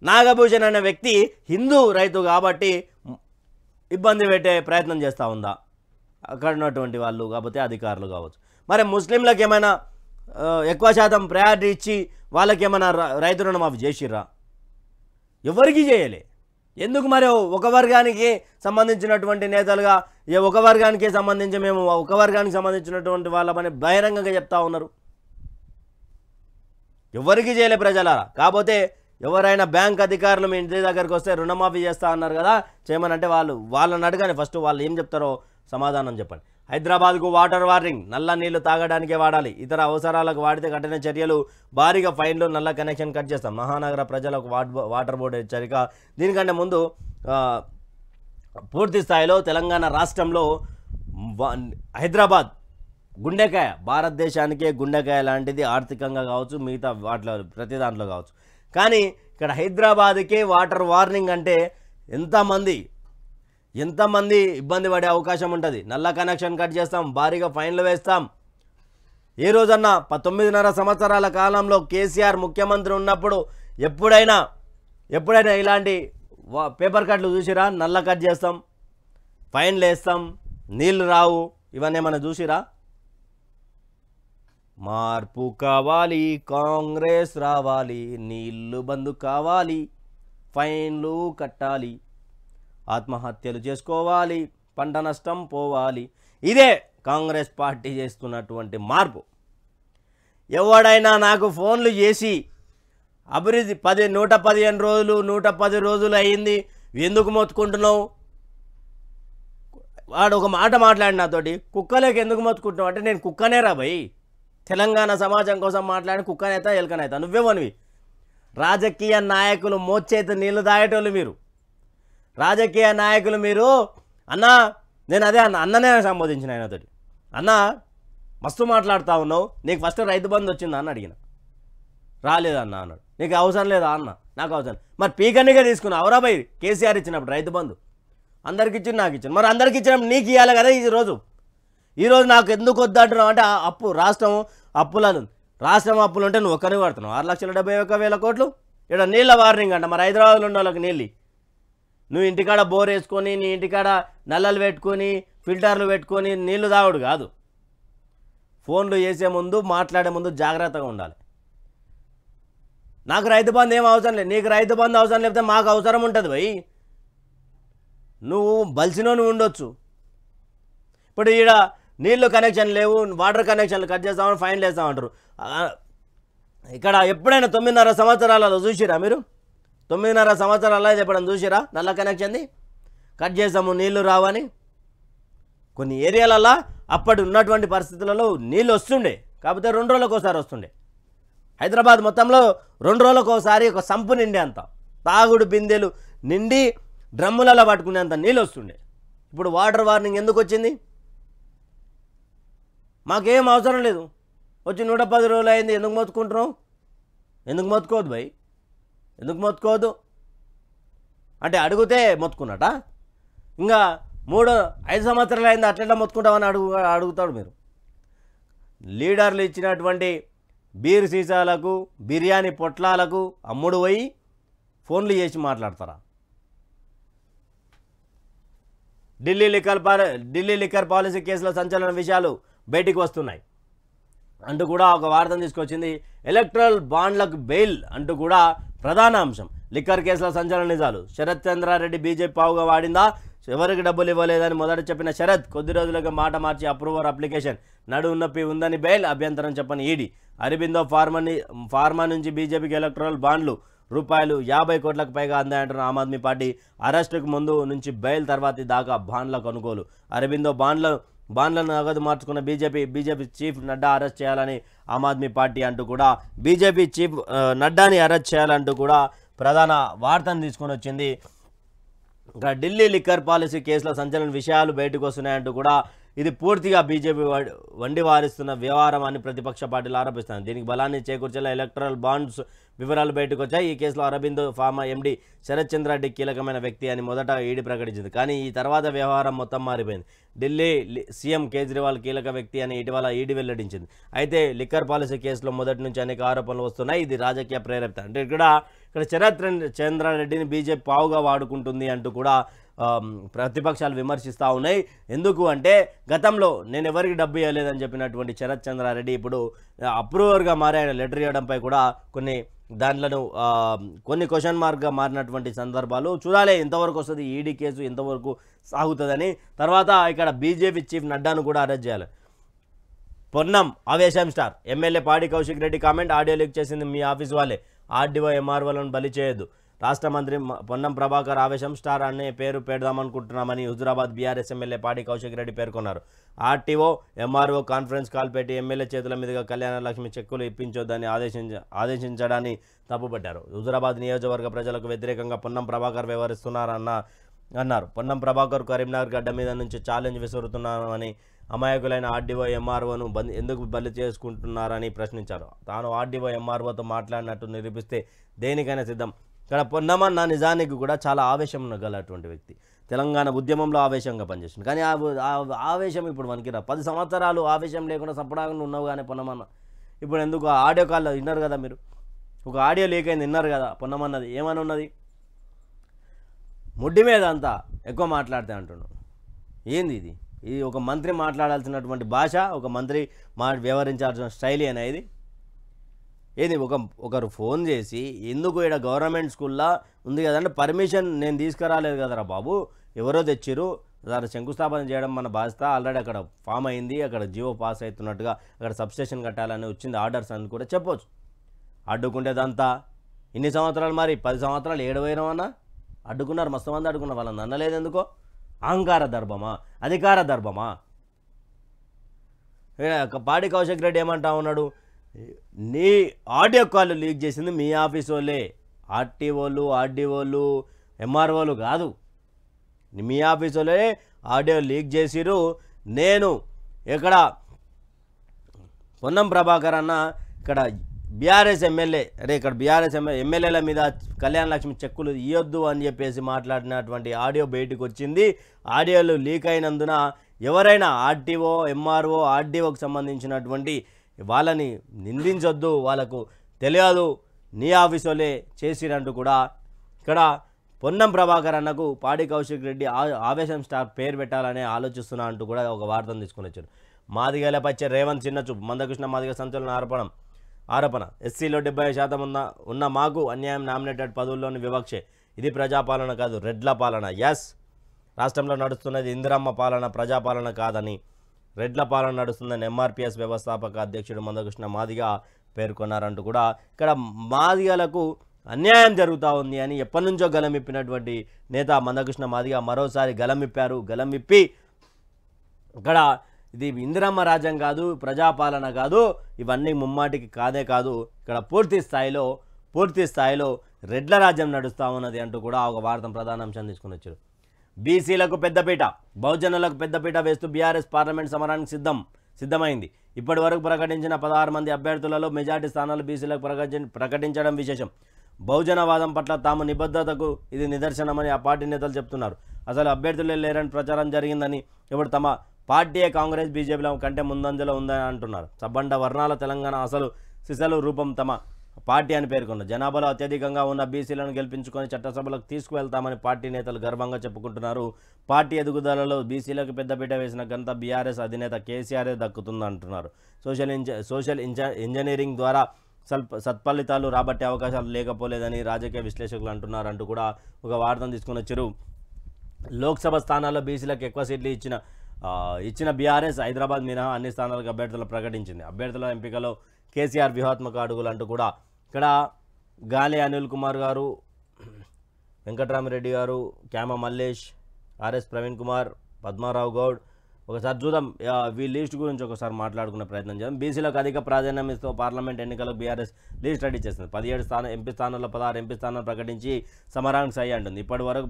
నాగభూషణ్ అనే వ్యక్తి హిందూ రైతు కాబట్టి ఇబ్బంది పెట్టే ప్రయత్నం చేస్తూ ఉందా అక్కడ ఉన్నటువంటి వాళ్ళు కాకపోతే అధికారులు కావచ్చు? మరి ముస్లింలకు ఏమైనా ఎక్కువ శాతం ప్రయారిటీ ఇచ్చి వాళ్ళకి ఏమైనా రైతు రుణమాఫీ చేసిర్రా? ఎవరికి చేయలే. ఎందుకు మరి ఒక వర్గానికి సంబంధించినటువంటి నేతలుగా ఒక వర్గానికి సంబంధించి మేము ఒక వర్గానికి సంబంధించినటువంటి వాళ్ళమని బహిరంగంగా చెప్తా ఉన్నారు? ఎవరికి చేయలే ప్రజలారా. కాకపోతే ఎవరైనా బ్యాంక్ అధికారులు మీ ఇంటి దగ్గరికి వస్తే రుణమాఫీ చేస్తా అన్నారు కదా, చేయమనంటే వాళ్ళని అడగానే ఫస్ట్ వాళ్ళు ఏం చెప్తారో సమాధానం చెప్పండి. హైదరాబాద్కు వాటర్ వార్నింగ్, నల్ల నీళ్లు తాగడానికే వాడాలి, ఇతర అవసరాలకు వాడితే కఠిన చర్యలు, భారీగా ఫైన్లు, నల్ల కనెక్షన్ కట్ చేస్తాం, మహానగర ప్రజలకు వాటర్ బోర్డు హెచ్చరిక. దీనికంటే ముందు పూర్తి స్థాయిలో తెలంగాణ రాష్ట్రంలో హైదరాబాద్ గుండెకాయ, భారతదేశానికే గుండెకాయ లాంటిది, ఆర్థికంగా కావచ్చు, మిగతా వాటిలో ప్రతి దాంట్లో కావచ్చు. కానీ ఇక్కడ హైదరాబాద్కే వాటర్ వార్నింగ్ అంటే ఎంతమంది ఇబ్బంది పడే అవకాశం ఉంటుంది? నల్ల కనెక్షన్ కట్ చేస్తాం, భారీగా ఫైన్లు వేస్తాం. ఏ రోజన్నా 9.5 సంవత్సరాల కాలంలో కేసీఆర్ ముఖ్యమంత్రి ఉన్నప్పుడు ఎప్పుడైనా ఇలాంటి పేపర్ కట్లు చూసిరా? నల్ల కట్ చేస్తాం, ఫైన్లు వేస్తాం, నీళ్లు రావు, ఇవన్నీ ఏమైనా చూసిరా? మార్పు కావాలి, కాంగ్రెస్ రావాలి, నీళ్లు బంద్ కావాలి, ఫైన్లు కట్టాలి, ఆత్మహత్యలు చేసుకోవాలి, పంట నష్టం పోవాలి. ఇదే కాంగ్రెస్ పార్టీ చేస్తున్నటువంటి మార్పు. ఎవడైనా నాకు ఫోన్లు చేసి అభివృద్ధి 115 రోజులు 110 రోజులు అయింది, ఎందుకు మొత్తుకుంటున్నావు? వాడు ఒక మాట మాట్లాడి నాతోటి, కుక్కలేక ఎందుకు మొత్తుకుంటున్నావు అంటే, నేను కుక్కనే రా భయ్, తెలంగాణ సమాజం కోసం మాట్లాడి కుక్కనైతా ఎలకనైతా, నువ్వేమనివి? రాజకీయ నాయకులు మోచేతి నీళ్లు దాగేటోళ్ళు మీరు, రాజకీయ నాయకులు మీరు. అన్నా నేను అదే అన్ననే సంబోధించిన ఆయనతోటి, అన్నా మస్తు మాట్లాడుతూ ఉన్నావు, నీకు ఫస్ట్ రైతు బంధు వచ్చిందా అని అడిగిన. రాలేదన్నా అన్నాడు. నీకు అవసరం లేదా అన్న? నాకు అవసరం. మరి పీకనిగా తీసుకున్నా అవరా భయ్, కేసీఆర్ ఇచ్చినప్పుడు రైతు బంధు అందరికి ఇచ్చి నాకు ఇచ్చాను, మరి అందరికి ఇచ్చినప్పుడు నీకు ఇవ్వాలి కదా. ఈరోజు నాకు ఎందుకు వద్దంటున్నావు అంటే, రాష్ట్రం అప్పులు ఉంటే నువ్వు ఒక్కరిని పడుతున్నావు. 6,71,000 కోట్లు. ఇక్కడ నీళ్ళ వార్నింగ్ అంట, మరి హైదరాబాద్లో ఉన్న వాళ్ళకి నీళ్ళు. నువ్వు ఇంటికాడ బోర్ వేసుకొని, నీ ఇంటికాడ నల్లలు పెట్టుకొని, ఫిల్టర్లు పెట్టుకొని నీళ్లు తాగుడు కాదు. ఫోన్లు చేసే ముందు, మాట్లాడే ముందు జాగ్రత్తగా ఉండాలి. నాకు రైతు బంధు ఏం అవసరం లేదు, నీకు రైతు బంధు అవసరం లేకపోతే మాకు అవసరం ఉంటుంది భయ్. నువ్వు బలిసినోని ఉండొచ్చు. ఇప్పుడు ఈడ నీళ్లు కనెక్షన్ లేవు, వాటర్ కనెక్షన్లు కట్ చేస్తామని ఫైన్లు వేస్తామంటారు. ఇక్కడ ఎప్పుడైనా 9.5 సంవత్సరాలలో చూసిరా మీరు? 9.5 సంవత్సరాలలో చెప్పడం చూసిరా? నల్ల కనెక్షన్ది కట్ చేస్తాము, నీళ్లు రావని. కొన్ని ఏరియాలలో అప్పటి ఉన్నటువంటి పరిస్థితులలో నీళ్ళు వస్తుండే, కాకపోతే 2 రోజులకు ఒకసారి వస్తుండే. హైదరాబాద్ మొత్తంలో 2 రోజులకు ఒకసారి ఒక సంపు నిండే అంత, తాగుడు బిందెలు నిండి డ్రమ్ములలో పట్టుకునేంత నీళ్ళు వస్తుండే. ఇప్పుడు వాటర్ వార్నింగ్ ఎందుకు వచ్చింది? మాకేం అవసరం లేదు, వచ్చి 110 రోజులు అయింది, ఎందుకు మొత్తుకుంటున్నావు? ఎందుకు మొత్తుకోవద్దు భయ్, ఎందుకు మొత్తుకోవద్దు అంటే అడిగితే మొత్తుకున్నట. ఇంకా 5 సంవత్సరాలు అయింది అట్లా మొత్తుకుంటామని అడుగుతాడు. మీరు లీడర్లు ఇచ్చినటువంటి బీర్ సీసాలకు బిర్యానీ పొట్లాలకు అమ్ముడు పోయి ఫోన్లు చేసి మాట్లాడతారా? ఢిల్లీ లిక్కర్ పాలసీ కేసులో సంచలన విషయాలు బయటికి వస్తున్నాయి అంటూ కూడా ఒక వార్తను తీసుకొచ్చింది. ఎలక్ట్రల్ బాండ్లకు బెయిల్ అంటూ కూడా ప్రధాన అంశం. లిక్కర్ కేసులో సంచలన నిజాలు. శరత్ చంద్రారెడ్డి బీజేపీ పావుగా వాడిందా? ఎవరికి డబ్బులు ఇవ్వలేదని మొదట చెప్పిన శరత్ కొద్ది రోజులుగా మాట మార్చి అప్రూవర్ అప్లికేషన్ నడుము నొప్పి ఉందని బెయిల్, అభ్యంతరం చెప్పని ఈడీ. అరబిందో ఫార్మా నుంచి బీజేపీకి ఎలక్ట్రల్ బాండ్లు రూపాయలు 50 కోట్లకు పైగా అందాయంటున్న ఆమ్ ఆద్మీ పార్టీ. అరెస్టుకు ముందు నుంచి బెయిల్ తర్వాతి దాకా బాండ్ల కొనుగోలు. అరబిందో బాండ్లను నగదు మార్చుకున్న బీజేపీ చీఫ్ నడ్డా అరెస్ట్ చేయాలని ఆమ్ ఆద్మీ పార్టీ అంటూ కూడా బీజేపీ చీఫ్ నడ్డాని అరెస్ట్ చేయాలంటూ కూడా ప్రధాన వార్తను తీసుకొని వచ్చింది. ఇంకా ఢిల్లీ లిక్కర్ పాలసీ కేసులో సంచలన విషయాలు బయటకు వస్తున్నాయంటూ కూడా ఇది పూర్తిగా బీజేపీ వండి వారిస్తున్న వ్యవహారం అని ప్రతిపక్ష పార్టీలు ఆరోపిస్తున్నాయి. దీనికి బలాన్ని చేకూర్చేలా ఎలక్ట్రల్ బాండ్స్ వివరాలు బయటకు వచ్చాయి. ఈ కేసులో అరబిందో ఫార్మా ఎండీ శరత్ చంద్రారెడ్డి కీలకమైన వ్యక్తి అని మొదట ఈడీ ప్రకటించింది. కానీ ఈ తర్వాత వ్యవహారం మొత్తం మారిపోయింది. ఢిల్లీ సీఎం కేజ్రీవాల్ కీలక వ్యక్తి అని ఇటీవల ఈడీ వెల్లడించింది. అయితే లిక్కర్ పాలసీ కేసులో మొదటి నుంచి అనేక ఆరోపణలు వస్తున్నాయి. ఇది రాజకీయ ప్రేరేపిత అంటే ఇక్కడ శరత్ చంద్రారెడ్డిని బీజేపీ పావుగా వాడుకుంటుంది అంటూ కూడా ప్రతిపక్షాలు విమర్శిస్తూ ఉన్నాయి. ఎందుకు అంటే గతంలో నేను ఎవరికి డబ్బు ఇవ్వలేదని చెప్పినటువంటి శరత్ చంద్రారెడ్డి ఇప్పుడు అప్రూవర్గా మారి ఆయన లెటర్ ఇవ్వడంపై కూడా కొన్ని క్వశ్చన్ మార్క్గా మారినటువంటి సందర్భాలు చూడాలి. ఎంతవరకు వస్తుంది ఈడీ కేసు, ఎంతవరకు సాగుతుందని. తర్వాత ఇక్కడ బీజేపీ చీఫ్ నడ్డాను కూడా అరెస్ట్ చేయాలి. పొన్నం ఆవేశం స్టార్. ఎమ్మెల్యే పాడి Kaushik Reddy comment audio leak చేసింది మీ ఆఫీస్ వాళ్ళే, ఆర్డీఓ ఎంఆర్ఓలను బలి చేయొద్దు. రాష్ట్ర మంత్రి పొన్నం ప్రభాకర్ ఆవేశం స్టార్ అనే పేరు పెడదామనుకుంటున్నామని హుజురాబాద్ బీఆర్ఎస్ ఎమ్మెల్యే పాడి కౌశిక్ రెడ్డి పేర్కొన్నారు. ఆర్టీఓ ఎంఆర్ఓ కాన్ఫరెన్స్ కాల్ పెట్టి ఎమ్మెల్యే చేతుల మీదుగా కళ్యాణ లక్ష్మి చెక్కులు ఇప్పించొద్దని ఆదేశించడాన్ని తప్పుపట్టారు. హుజురాబాద్ నియోజకవర్గ ప్రజలకు వ్యతిరేకంగా పొన్నం ప్రభాకర్ వ్యవహరిస్తున్నారన్నారు. పొన్నం ప్రభాకర్ కరీంనగర్ గడ్డ మీద నుంచి ఛాలెంజ్ విసురుతున్నారని, అమాయకులైన ఆర్డీఓ ఎంఆర్ఓను ఎందుకు బలి చేసుకుంటున్నారని ప్రశ్నించారు. తాను ఆర్డీఓ ఎంఆర్ఓతో మాట్లాడినట్టు నిరూపిస్తే దేనికైనా సిద్ధం. ఇక్కడ పొన్నమన్న నిజానికి కూడా చాలా ఆవేశం గలటువంటి వ్యక్తి. తెలంగాణ ఉద్యమంలో ఆవేశంగా పనిచేస్తుంది. కానీ ఆ ఆవేశం ఇప్పుడు మనకి 10 సంవత్సరాలు ఆవేశం లేకుండా సపడాగా ఉన్నావు. కానీ పొన్నమన్న ఇప్పుడు ఎందుకు ఆడియో కాల్లో విన్నారు కదా మీరు, ఒక ఆడియో లీక్ అయింది విన్నారు కదా. పొన్నమన్నది ఏమని ఉన్నది, ముడ్డి మీద అంతా ఎక్కువ మాట్లాడితే అంటున్నాడు. ఏంది ఇది? ఇది ఒక మంత్రి మాట్లాడాల్సినటువంటి భాష, ఒక మంత్రి వ్యవహరించాల్సిన స్టైల్ అనేది. ఏది ఒకరు ఫోన్ చేసి ఎందుకు ఇక్కడ గవర్నమెంట్ స్కూల్లో ఉంది కదంటే పర్మిషన్ నేను తీసుకురాలేదు కదరా బాబు, ఎవరో తెచ్చిరు, దాన్ని శంకుస్థాపన చేయడం మన బాధ్యత, ఆల్రెడీ అక్కడ ఫామ్ అయింది, అక్కడ జియో పాస్ అవుతున్నట్టుగా అక్కడ సబ్స్టేషన్ కట్టాలని వచ్చింది ఆర్డర్స్ అని కూడా చెప్పొచ్చు. అడ్డుకుంటేదంతా ఇన్ని సంవత్సరాలు, మరి 10 సంవత్సరాలు ఏడవైనా అడ్డుకున్నారు, మస్తు మంది అడ్డుకున్నారు. వాళ్ళని అనలేదు ఎందుకో? అహంకార దర్భమా, అధికార దర్భమా? పాడి కౌశిక్ రెడ్డి ఏమంటా ఉన్నాడు, నీ ఆడియో కాల్ లీక్ చేసింది మీ ఆఫీస్ వాళ్ళే, ఆర్టీఓలు ఆర్డీఓలు ఎంఆర్ఓలు కాదు, మీ ఆఫీస్ వాళ్ళే ఆడియో లీక్ చేసిరు. నేను ఇక్కడ పొన్నం ప్రభాకర్ అన్న ఇక్కడ బీఆర్ఎస్ ఎమ్మెల్యే, అరే ఇక్కడ బీఆర్ఎస్ ఎమ్మెల్యేల మీద కళ్యాణ లక్ష్మి చెక్కులు ఇవ్వద్దు అని చెప్పేసి మాట్లాడినటువంటి ఆడియో బయటకు వచ్చింది. ఆడియోలు లీక్ అయినందున ఎవరైనా ఆర్టీఓ ఎంఆర్ఓ ఆర్డీఓకి సంబంధించినటువంటి వాళ్ళని నిందించొద్దు, వాళ్ళకు తెలియదు, నీ ఆఫీస్ వాళ్ళే చేసిరంటూ కూడా ఇక్కడ పొన్నం ప్రభాకర్ అన్నకు పాడి కౌశిక్ రెడ్డి ఆవేశం స్టార్ పేరు పెట్టాలనే ఆలోచిస్తున్నా అంటూ కూడా ఒక వార్తను తీసుకొని వచ్చారు. మాదిగలపై రేవంత్ చిన్నచూపు, మందకృష్ణ మాదిగ సంచలన ఆరోపణ. ఎస్సీలో 70% ఉన్న మాకు అన్యాయం, నామినేటెడ్ పదవుల్లోని వివక్షే, ఇది ప్రజాపాలన కాదు రెడ్ల పాలన. ఎస్, రాష్ట్రంలో నడుస్తున్నది ఇందిరమ్మ పాలన, ప్రజాపాలన కాదని, రెడ్ల పాలన నడుస్తుందని ఎంఆర్పిఎస్ వ్యవస్థాపక అధ్యక్షుడు మందకృష్ణ మాదిగ పేర్కొన్నారంటూ కూడా ఇక్కడ మాదిగలకు అన్యాయం జరుగుతూ ఉంది అని ఎప్పటి నుంచో గలమిప్పినటువంటి నేత మందకృష్ణ మాదిగ మరోసారి గలమిప్పారు. గలమిప్పి ఇక్కడ ఇది ఇందిరమ్మ రాజ్యం కాదు, ప్రజాపాలన కాదు, ఇవన్నీ ముమ్మాటికి కాదే కాదు, ఇక్కడ పూర్తి స్థాయిలో రెడ్ల రాజ్యం నడుస్తూ ఉన్నది అంటూ కూడా ఒక వార్త ప్రధాన అంశం తీసుకుని వచ్చారు. బీసీలకు పెద్దపీట, బహుజనులకు పెద్దపీట వేస్తూ బీఆర్ఎస్ పార్లమెంట్ సమరానికి సిద్ధమైంది. ఇప్పటి వరకు ప్రకటించిన 16 మంది అభ్యర్థులలో మెజార్టీ స్థానాలు బీసీలకు ప్రకటించడం విశేషం. బహుజనవాదం పట్ల తాము నిబద్ధతకు ఇది నిదర్శనమని ఆ పార్టీ నేతలు చెప్తున్నారు. అసలు అభ్యర్థులే లేరని ప్రచారం జరిగిందని, ఇప్పుడు తమ పార్టీయే కాంగ్రెస్ బీజేపీల కంటే ముందంజలో ఉందని అంటున్నారు. సబ్బండ వర్ణాల తెలంగాణ అసలు సిసలు రూపం తమ పార్టీ అని పేర్కొన్నారు. జనాభాలో అత్యధికంగా ఉన్న బీసీలను గెలిపించుకొని చట్టసభలకు తీసుకువెళ్తామని పార్టీ నేతలు గర్వంగా చెప్పుకుంటున్నారు. పార్టీ ఎదుగుదలలో బీసీలకు పెద్దపీట వేసిన ఘనత బీఆర్ఎస్ అధినేత కేసీఆర్ దక్కుతుందంటున్నారు. సోషల్ ఇంజనీరింగ్ ద్వారా సత్ఫలితాలు రాబట్టే అవకాశాలు లేకపోలేదని రాజకీయ విశ్లేషకులు అంటున్నారు అంటూ కూడా ఒక వార్తను తీసుకుని వచ్చారు. లోక్సభ స్థానాల్లో బీసీలకు ఎక్కువ సీట్లు ఇచ్చిన బీఆర్ఎస్ హైదరాబాద్ మినహా అన్ని స్థానాలకు అభ్యర్థులు ప్రకటించింది. అభ్యర్థుల ఎంపికలో కేసీఆర్ వ్యూహాత్మక అడుగులు అంటూ కూడా ఇక్కడ గాలి అనిల్ కుమార్ గారు, వెంకటరామిరెడ్డి గారు, క్యామ మల్లేష్, ఆర్ఎస్ ప్రవీణ్ కుమార్, పద్మారావు గౌడ్, ఒకసారి చూద్దాం వీళ్ళ లిస్ట్ గురించి ఒకసారి మాట్లాడుకునే ప్రయత్నం చేద్దాం. బీసీలకు అధిక ప్రాధాన్యం ఇస్తూ పార్లమెంట్ ఎన్నికలకు బీఆర్ఎస్ లిస్ట్ రెడీ చేస్తుంది. 17 ఎంపీ స్థానాల్లో 16 ఎంపీ స్థానాలు ప్రకటించి సమరానికి సై అంటుంది. ఇప్పటి వరకు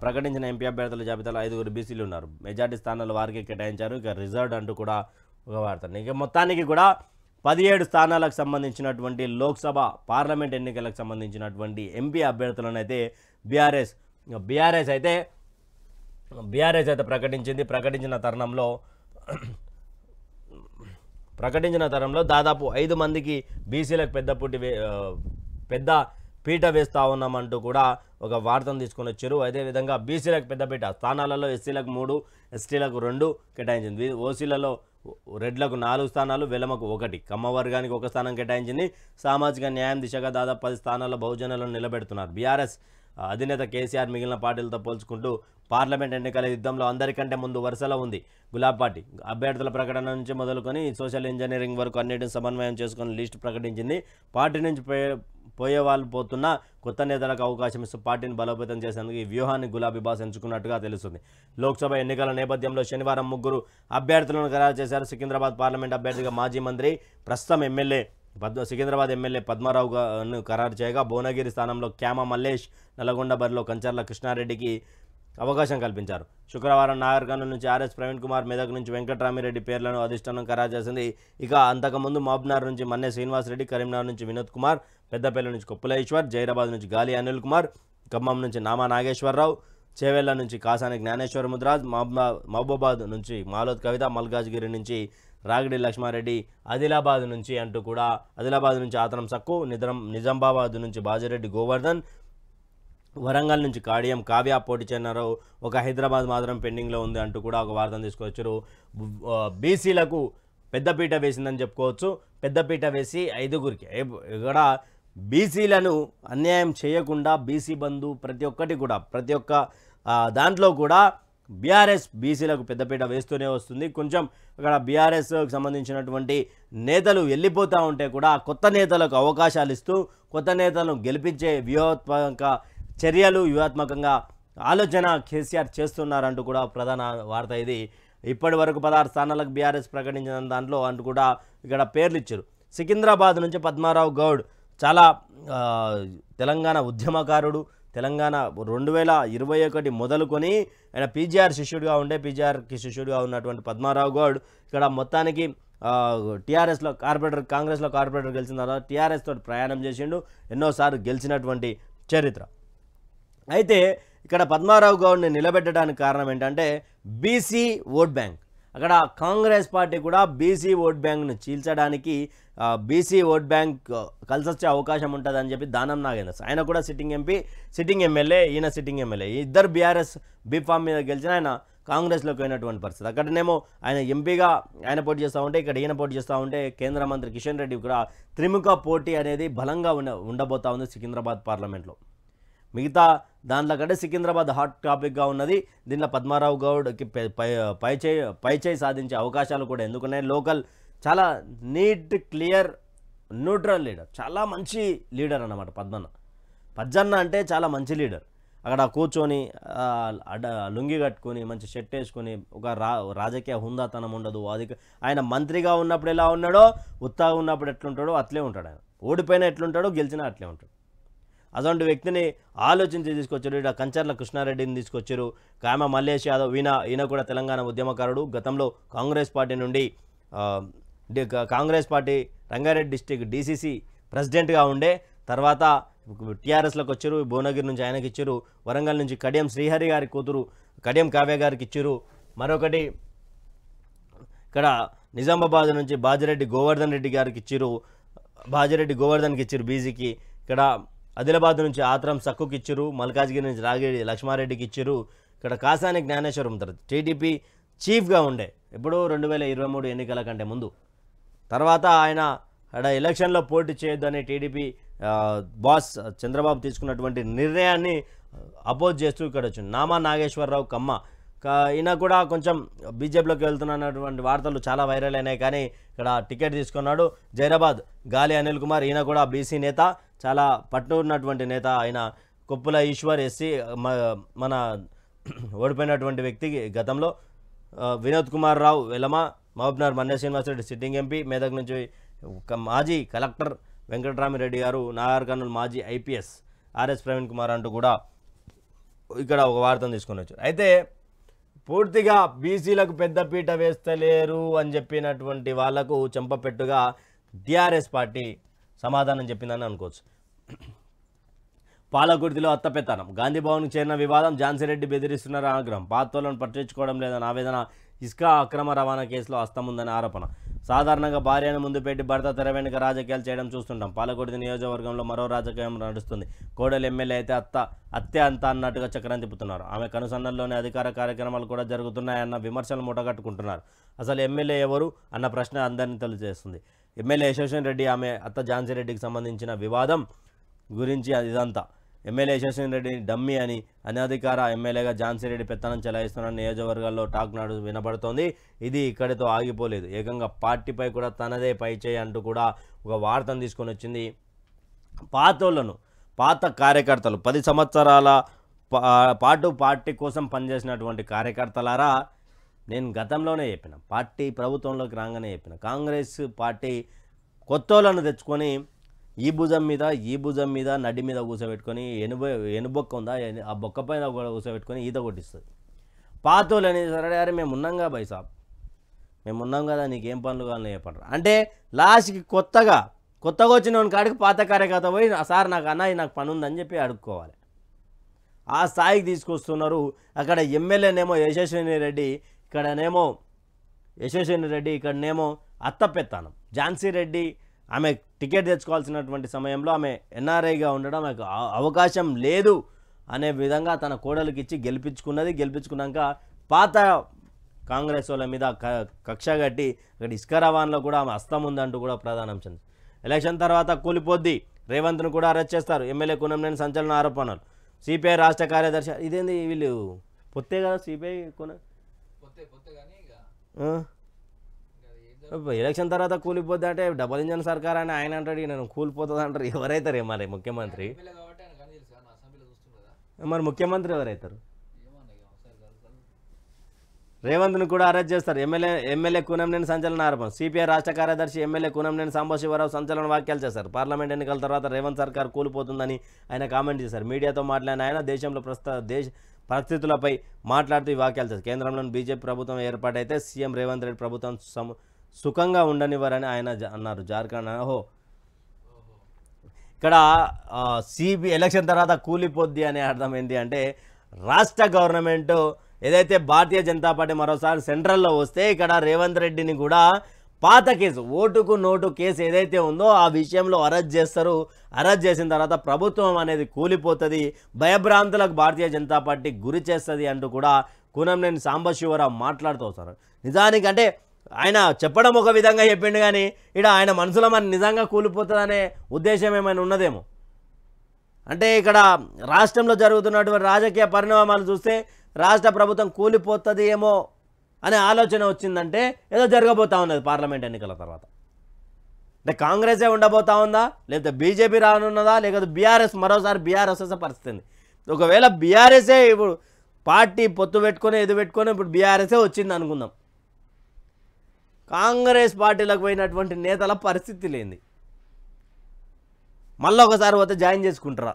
ప్రకటించిన ఎంపీ అభ్యర్థుల జాబితాలో 5 బీసీలు ఉన్నారు. మెజార్టీ స్థానాలు వారికి కేటాయించారు. ఇక రిజర్వ్డ్ అంటూ కూడా ఒక వార్త. ఇక మొత్తానికి కూడా 17 స్థానాలకు సంబంధించినటువంటి లోక్సభ పార్లమెంట్ ఎన్నికలకు సంబంధించినటువంటి ఎంపీ అభ్యర్థులను అయితే బీఆర్ఎస్ అయితే ప్రకటించింది. ప్రకటించిన తరంలో దాదాపు 5 మందికి బీసీలకు పెద్ద పీట వేస్తూ ఉన్నామంటూ కూడా ఒక వార్తను తీసుకొని వచ్చారు. అదేవిధంగా బీసీలకు పెద్దపీట స్థానాలలో ఎస్సీలకు 3, ఎస్టీలకు 2 కేటాయించింది. ఓసీలలో రెడ్లకు 4 స్థానాలు, వెలమకు 1, కమ్మ వర్గానికి 1 స్థానం కేటాయించింది. సామాజిక న్యాయం దిశగా దాదాపు 10 స్థానాల్లో బహుజనులను నిలబెడుతున్నారు. బీఆర్ఎస్ అధినేత కేసీఆర్ మిగిలిన పార్టీలతో పోల్చుకుంటూ పార్లమెంట్ ఎన్నికల యుద్ధంలో అందరికంటే ముందు వరుసలో ఉంది. గులాబ్ పార్టీ అభ్యర్థుల ప్రకటన నుంచి మొదలుకొని సోషల్ ఇంజనీరింగ్ వరకు అన్నిటిని సమన్వయం చేసుకుని లిస్టు ప్రకటించింది. పార్టీ నుంచి పోయే వాళ్ళు పోతున్న కొత్త నేతలకు అవకాశం ఇస్తూ పార్టీని బలోపేతం చేసేందుకు ఈ వ్యూహాన్ని గులాబీ బాస్ ఎంచుకున్నట్టుగా తెలుస్తుంది. లోక్సభ ఎన్నికల నేపథ్యంలో శనివారం 3 అభ్యర్థులను ఖరారు చేశారు. సికింద్రాబాద్ పార్లమెంట్ అభ్యర్థిగా మాజీ మంత్రి, ప్రస్తుతం సికింద్రాబాద్ ఎమ్మెల్యే పద్మారావును ఖరారు చేయగా, భువనగిరి స్థానంలో క్యామ మల్లేష్, నల్గొండ బరిలో కంచర్ల కృష్ణారెడ్డికి అవకాశం కల్పించారు. శుక్రవారం నాగర్కర్నూలు నుంచి ఆర్ఎస్ ప్రవీణ్ కుమార్, మెదక్ నుంచి వెంకటరామిరెడ్డి పేర్లను అధిష్టానం ఖరారు చేసింది. ఇక అంతకుముందు మహబూబ్నగర్ నుంచి మన్నే శ్రీనివాసరెడ్డి, కరీంనగర్ నుంచి వినోద్ కుమార్, పెద్దపల్లి నుంచి కొప్పులేశ్వర్, జైరాబాద్ నుంచి గాలి అనిల్ కుమార్, ఖమ్మం నుంచి నామా నాగేశ్వరరావు, చేవెళ్ల నుంచి కాసాని జ్ఞానేశ్వర ముద్రాజ్, మహబూబాబాద్ నుంచి మాలోద్ కవిత, మల్కాజ్గిరి నుంచి రాగిడి లక్ష్మారెడ్డి, ఆదిలాబాద్ నుంచి ఆతనం సక్కు, నిజామాబాద్ నుంచి బాజిరెడ్డి గోవర్ధన్, వరంగల్ నుంచి కాడియం కావ్య పోటీ చేయనారు. ఒక హైదరాబాద్ మాత్రం పెండింగ్లో ఉంది అంటూ కూడా ఒక వార్తను తీసుకొచ్చారు. బీసీలకు పెద్దపీట వేసిందని చెప్పుకోవచ్చు. పెద్దపీట వేసి 5గురికి ఇక్కడ బీసీలను అన్యాయం చేయకుండా బీసీ బంధు ప్రతి ఒక్క దాంట్లో కూడా బీఆర్ఎస్ బీసీలకు పెద్దపీట వేస్తూనే వస్తుంది. కొంచెం ఇక్కడ బీఆర్ఎస్కి సంబంధించినటువంటి నేతలు వెళ్ళిపోతూ ఉంటే కూడా కొత్త నేతలకు అవకాశాలు ఇస్తూ కొత్త నేతలను గెలిపించే వ్యూహాత్మకంగా ఆలోచన కేసీఆర్ చేస్తున్నారంటూ కూడా ప్రధాన వార్త ఇది. ఇప్పటి వరకు 16 స్థానాలకు బీఆర్ఎస్ ప్రకటించిన దాంట్లో అంటూ కూడా ఇక్కడ పేర్లు ఇచ్చారు. సికింద్రాబాద్ నుంచి పద్మారావు గౌడ్ చాలా తెలంగాణ ఉద్యమకారుడు. తెలంగాణ 2021 మొదలుకొని ఆయన పీజీఆర్కి శిష్యుడిగా ఉన్నటువంటి పద్మారావు గౌడ్ ఇక్కడ మొత్తానికి కాంగ్రెస్లో కార్పొరేటర్ గెలిచిన తర్వాత టీఆర్ఎస్ తోటి ప్రయాణం చేసిండు. ఎన్నోసార్లు గెలిచినటువంటి చరిత్ర. అయితే ఇక్కడ పద్మారావు గౌడ్ని నిలబెట్టడానికి కారణం ఏంటంటే బీసీ ఓట్ బ్యాంక్. అక్కడ కాంగ్రెస్ పార్టీ కూడా బీసీ ఓట్ బ్యాంక్ను చీల్చడానికి బీసీ ఓట్ బ్యాంక్ కలిసి వచ్చే అవకాశం ఉంటుందని చెప్పి దానం నాగేంద్ర, ఆయన కూడా సిట్టింగ్ ఎమ్మెల్యే, ఈయన సిట్టింగ్ ఎమ్మెల్యే, ఇద్దరు బీఆర్ఎస్ బీఫామ్ మీద గెలిచిన ఆయన కాంగ్రెస్లోకి పోయినటువంటి పరిస్థితి. అక్కడనేమో ఆయన ఎంపీగా ఆయన పోటీ చేస్తూ ఉంటే ఇక్కడ ఈయన పోటీ చేస్తూ ఉంటే కేంద్ర మంత్రి కిషన్ రెడ్డి కూడా త్రిముఖ పోటీ అనేది బలంగా ఉండబోతా ఉంది సికింద్రాబాద్ పార్లమెంట్లో. మిగతా దాంట్లో కంటే సికింద్రాబాద్ హాట్ టాపిక్గా ఉన్నది. దీంట్లో పద్మారావు గౌడ్కి పై చేయి సాధించే అవకాశాలు కూడా ఎందుకున్నాయి. లోకల్ చాలా నీట్, క్లియర్, న్యూట్రల్ లీడర్, చాలా మంచి లీడర్ అన్నమాట పజ్జన్న అంటే చాలా మంచి లీడర్. అక్కడ కూర్చొని లుంగి కట్టుకొని మంచి షర్ట్ వేసుకొని ఒక రాజకీయ హుందాతనం ఉండదు. అది ఆయన మంత్రిగా ఉన్నప్పుడు ఎలా ఉన్నాడో, ఉత్సాహం ఉన్నప్పుడు ఎట్లుంటాడో అట్లే ఉంటాడు. ఆయన ఓడిపోయినా ఎట్లుంటాడో, గెలిచినా అట్లే ఉంటాడు. అటువంటి వ్యక్తిని ఆలోచించి తీసుకొచ్చారు. ఇక్కడ కంచర్ల కృష్ణారెడ్డిని తీసుకొచ్చారు. కామ మల్లేష్ యాదవ్, ఈయన కూడా తెలంగాణ ఉద్యమకారుడు. గతంలో కాంగ్రెస్ పార్టీ నుండి Congress party Rangareddy district DCC ప్రెసిడెంట్గా ఉండే, తర్వాత టీఆర్ఎస్లోకి వచ్చారు. భువనగిరి నుంచి ఆయనకి ఇచ్చారు. వరంగల్ నుంచి కడియం శ్రీహరి గారి కూతురు కడియం కావ్య గారికి ఇచ్చారు. మరొకటి ఇక్కడ నిజామాబాద్ నుంచి బాజిరెడ్డి గోవర్ధన్ రెడ్డి గారికి ఇచ్చారు. బాజిరెడ్డి గోవర్ధన్కి ఇచ్చారు బీజీకి. ఇక్కడ ఆదిలాబాద్ నుంచి ఆత్రం సక్కుకి ఇచ్చారు. మల్కాజ్గిరి నుంచి రాగిడి లక్ష్మారెడ్డికి ఇచ్చారు. ఇక్కడ కాసాని జ్ఞానేశ్వరం ఉంటారు, టీడీపీ చీఫ్గా ఉండే ఇప్పుడు 2023 ఎన్నికల కంటే ముందు. తర్వాత ఆయన అక్కడ ఎలక్షన్లో పోటీ చేయొద్దని టీడీపీ బాస్ చంద్రబాబు తీసుకున్నటువంటి నిర్ణయాన్ని అపోజ్ చేస్తూ ఇక్కడ వచ్చింది. నామా నాగేశ్వరరావు కమ్మ, ఈయన కూడా కొంచెం బీజేపీలోకి వెళ్తున్నటువంటి వార్తలు చాలా వైరల్ అయినాయి, కానీ ఇక్కడ టికెట్ తీసుకున్నాడు. జైరాబాద్ గాలి అనిల్ కుమార్, ఈయన కూడా బీసీ నేత, చాలా పట్టు ఉన్నటువంటి నేత. ఆయన కొప్పుల ఈశ్వర్ ఎస్సీ, మన ఓడిపోయినటువంటి వ్యక్తి గతంలో. వినోద్ కుమార్ రావు వెలమ, మహబూబ్నగర్ మన్య శ్రీనివాసరెడ్డి సిట్టింగ్ ఎంపీ, మెదక్ నుంచి మాజీ కలెక్టర్ వెంకటరామిరెడ్డి గారు, నాగర్ కర్నూలు మాజీ ఐపీఎస్ ఆర్ఎస్ ప్రవీణ్ కుమార్ అంటూ కూడా ఇక్కడ ఒక వార్తను తీసుకొని వచ్చారు. అయితే పూర్తిగా బీసీలకు పెద్దపీట వేస్తలేరు అని చెప్పినటువంటి వాళ్లకు చెంపపెట్టుగా టీఆర్ఎస్ పార్టీ సమాధానం చెప్పిందని అనుకోవచ్చు. పాలకుర్తిలో అత్తపెత్తనం, గాంధీ భవన్కు చేరిన వివాదం, ఝాన్సీరెడ్డి బెదిరిస్తున్నారు ఆగ్రహం, పాతోలను పట్టించుకోవడం లేదని ఆవేదన, ఇసుక అక్రమ రవాణా కేసులో హస్తముందని ఆరోపణ. సాధారణంగా భార్యను ముందు పెట్టి భర్త తెర వెనుక రాజకీయాలు చేయడం చూస్తుంటాం. పాలకుర్తి నియోజకవర్గంలో మరో రాజకీయం నడుస్తుంది. కోడలు ఎమ్మెల్యే అయితే అత్తే అంత అన్నట్టుగా చక్రం తిప్పుతున్నారు. ఆమె కనుసన్నల్లోనే అధికార కార్యక్రమాలు కూడా జరుగుతున్నాయన్న విమర్శలు మూటగట్టుకుంటున్నారు. అసలు ఎమ్మెల్యే ఎవరు అన్న ప్రశ్న అందరినీ తెలియజేస్తుంది. ఎమ్మెల్యే యశస్విని రెడ్డి, ఆమె అత్త ఝాన్సీరెడ్డికి సంబంధించిన వివాదం గురించి ఇదంతా. ఎమ్మెల్యే యశస్విని రెడ్డి డమ్మీ అని అనధికార ఎమ్మెల్యేగా ఝాన్సీరెడ్డి పెత్తనం చెలాయిస్తున్న నియోజకవర్గాల్లో టాక్ నాడు వినబడుతోంది. ఇది ఇక్కడితో ఆగిపోలేదు. ఏకంగా పార్టీపై కూడా తనదే పై చేయి అంటూ కూడా ఒక వార్తను తీసుకొని వచ్చింది. పాత కార్యకర్తలు 10 సంవత్సరాల పాటు పార్టీ కోసం పనిచేసినటువంటి కార్యకర్తలారా, నేను గతంలోనే చెప్పిన, పార్టీ ప్రభుత్వంలోకి రాగానే చెప్పిన, కాంగ్రెస్ పార్టీ కొత్తోళ్ళను తెచ్చుకొని ఈ భుజం మీద నడి మీద కూర్చోబెట్టుకొని ఎనుబొక్క ఉందా ఆ బొక్క పైన కూడా కూర్చోబెట్టుకొని ఈత కొట్టిస్తుంది. పాతోళ్ళు అనేది సరే, అరే మేము ఉన్నాం కదా బై సాబ్, మేము ఉన్నాం కదా, నీకేం పనులు కావాలని చెప్పంటారు. అంటే లాస్ట్కి కొత్తగా వచ్చిన కాడికి పాత కార్యకర్త పోయి, సార్ నాకు అన్నయ్య నాకు పని ఉందని చెప్పి అడుక్కోవాలి. ఆ స్థాయికి తీసుకొస్తున్నారు. అక్కడ ఎమ్మెల్యేనేమో యశస్విని రెడ్డి, ఇక్కడనేమో అత్తపెత్తానం. ఝాన్సీ రెడ్డి ఆమె టికెట్ తెచ్చుకోవాల్సినటువంటి సమయంలో ఆమె ఎన్ఆర్ఐగా ఉండడం ఆమెకు అవకాశం లేదు అనే విధంగా తన కోడలికి ఇచ్చి గెలిపించుకున్నాక పాత కాంగ్రెస్ వాళ్ళ మీద కక్ష కట్టి అక్కడ ఇసుక రవాణాలో కూడా ఆమె హస్తం ఉందంటూ కూడా ప్రధానాంశం. ఎలక్షన్ తర్వాత కూలిపోద్ది, రేవంత్ను కూడా అరెస్ట్ చేస్తారు. ఎమ్మెల్యే కూనంనేని సంచలన ఆరోపణలు. సిపిఐ రాష్ట్ర కార్యదర్శి, ఇదేంది వీళ్ళు పొత్తే కదా సిపిఐ ఎలక్షన్ తర్వాత కూలిపోద్ది అంటే డబుల్ ఇంజన్ సర్కార్ అని ఆయన అంటాడు, నేను కూలిపోతుంది అంటారు. ఎవరైతారు మరి ముఖ్యమంత్రి? మరి ముఖ్యమంత్రి ఎవరైతారు? రేవంత్ను కూడా అరెస్ట్ చేస్తారు. ఎమ్మెల్యే కూనంనేని సంచలన ఆరోపణ. సిపిఐ రాష్ట్ర కార్యదర్శి ఎమ్మెల్యే కూనంనేని సాంబశివరావు సంచలన వ్యాఖ్యలు చేశారు. పార్లమెంట్ ఎన్నికల తర్వాత రేవంత్ సర్కార్ కూలిపోతుందని ఆయన కామెంట్ చేశారు. మీడియాతో మాట్లాడిన ఆయన దేశంలో పరిస్థితులపై మాట్లాడుతూ ఈ వ్యాఖ్యలు చేశారు. కేంద్రంలోని బీజేపీ ప్రభుత్వం ఏర్పాటైతే సీఎం రేవంత్ రెడ్డి ప్రభుత్వం సుఖంగా ఉండనివ్వరని ఆయన అన్నారు. జార్ఖండ్ ఇక్కడ ఎలక్షన్ తర్వాత కూలిపోద్ది అనే అర్థం ఏంటి అంటే, రాష్ట్ర గవర్నమెంట్ ఏదైతే భారతీయ జనతా పార్టీ మరోసారి సెంట్రల్లో వస్తే ఇక్కడ రేవంత్ రెడ్డిని కూడా పాత కేసు, ఓటుకు నోటు కేసు ఏదైతే ఉందో ఆ విషయంలో అరెస్ట్ చేస్తారు. అరెస్ట్ చేసిన తర్వాత ప్రభుత్వం అనేది కూలిపోతుంది, భయభ్రాంతులకు భారతీయ జనతా పార్టీ గురి చేస్తుంది అంటూ కూడా కూనంనేని సాంబశివరావు మాట్లాడుతూ వస్తారు. నిజానికి అంటే ఆయన చెప్పడం ఒక విధంగా చెప్పిండు, కానీ ఇక్కడ ఆయన మనసులో మన నిజంగా కూలిపోతుందనే ఉద్దేశం ఏమైనా ఉన్నదేమో. అంటే ఇక్కడ రాష్ట్రంలో జరుగుతున్నటువంటి రాజకీయ పరిణామాలు చూస్తే రాష్ట్ర ప్రభుత్వం కూలిపోతుంది ఏమో అనే ఆలోచన వచ్చిందంటే ఏదో జరగబోతా ఉన్నది పార్లమెంట్ ఎన్నికల తర్వాత. అంటే కాంగ్రెసే ఉండబోతా ఉందా, లేకపోతే బీజేపీ రానున్నదా, లేకపోతే బీఆర్ఎస్ మరోసారి బీఆర్ఎస్ వచ్చే పరిస్థితి. ఒకవేళ బీఆర్ఎస్ఏ ఇప్పుడు పార్టీ పొత్తు పెట్టుకొని ఇప్పుడు బీఆర్ఎస్ఏ వచ్చింది అనుకుందాం, కాంగ్రెస్ పార్టీలకు పోయినటువంటి నేతల పరిస్థితి లేనిది మళ్ళీ ఒకసారి పోతే జాయిన్ చేసుకుంటారా?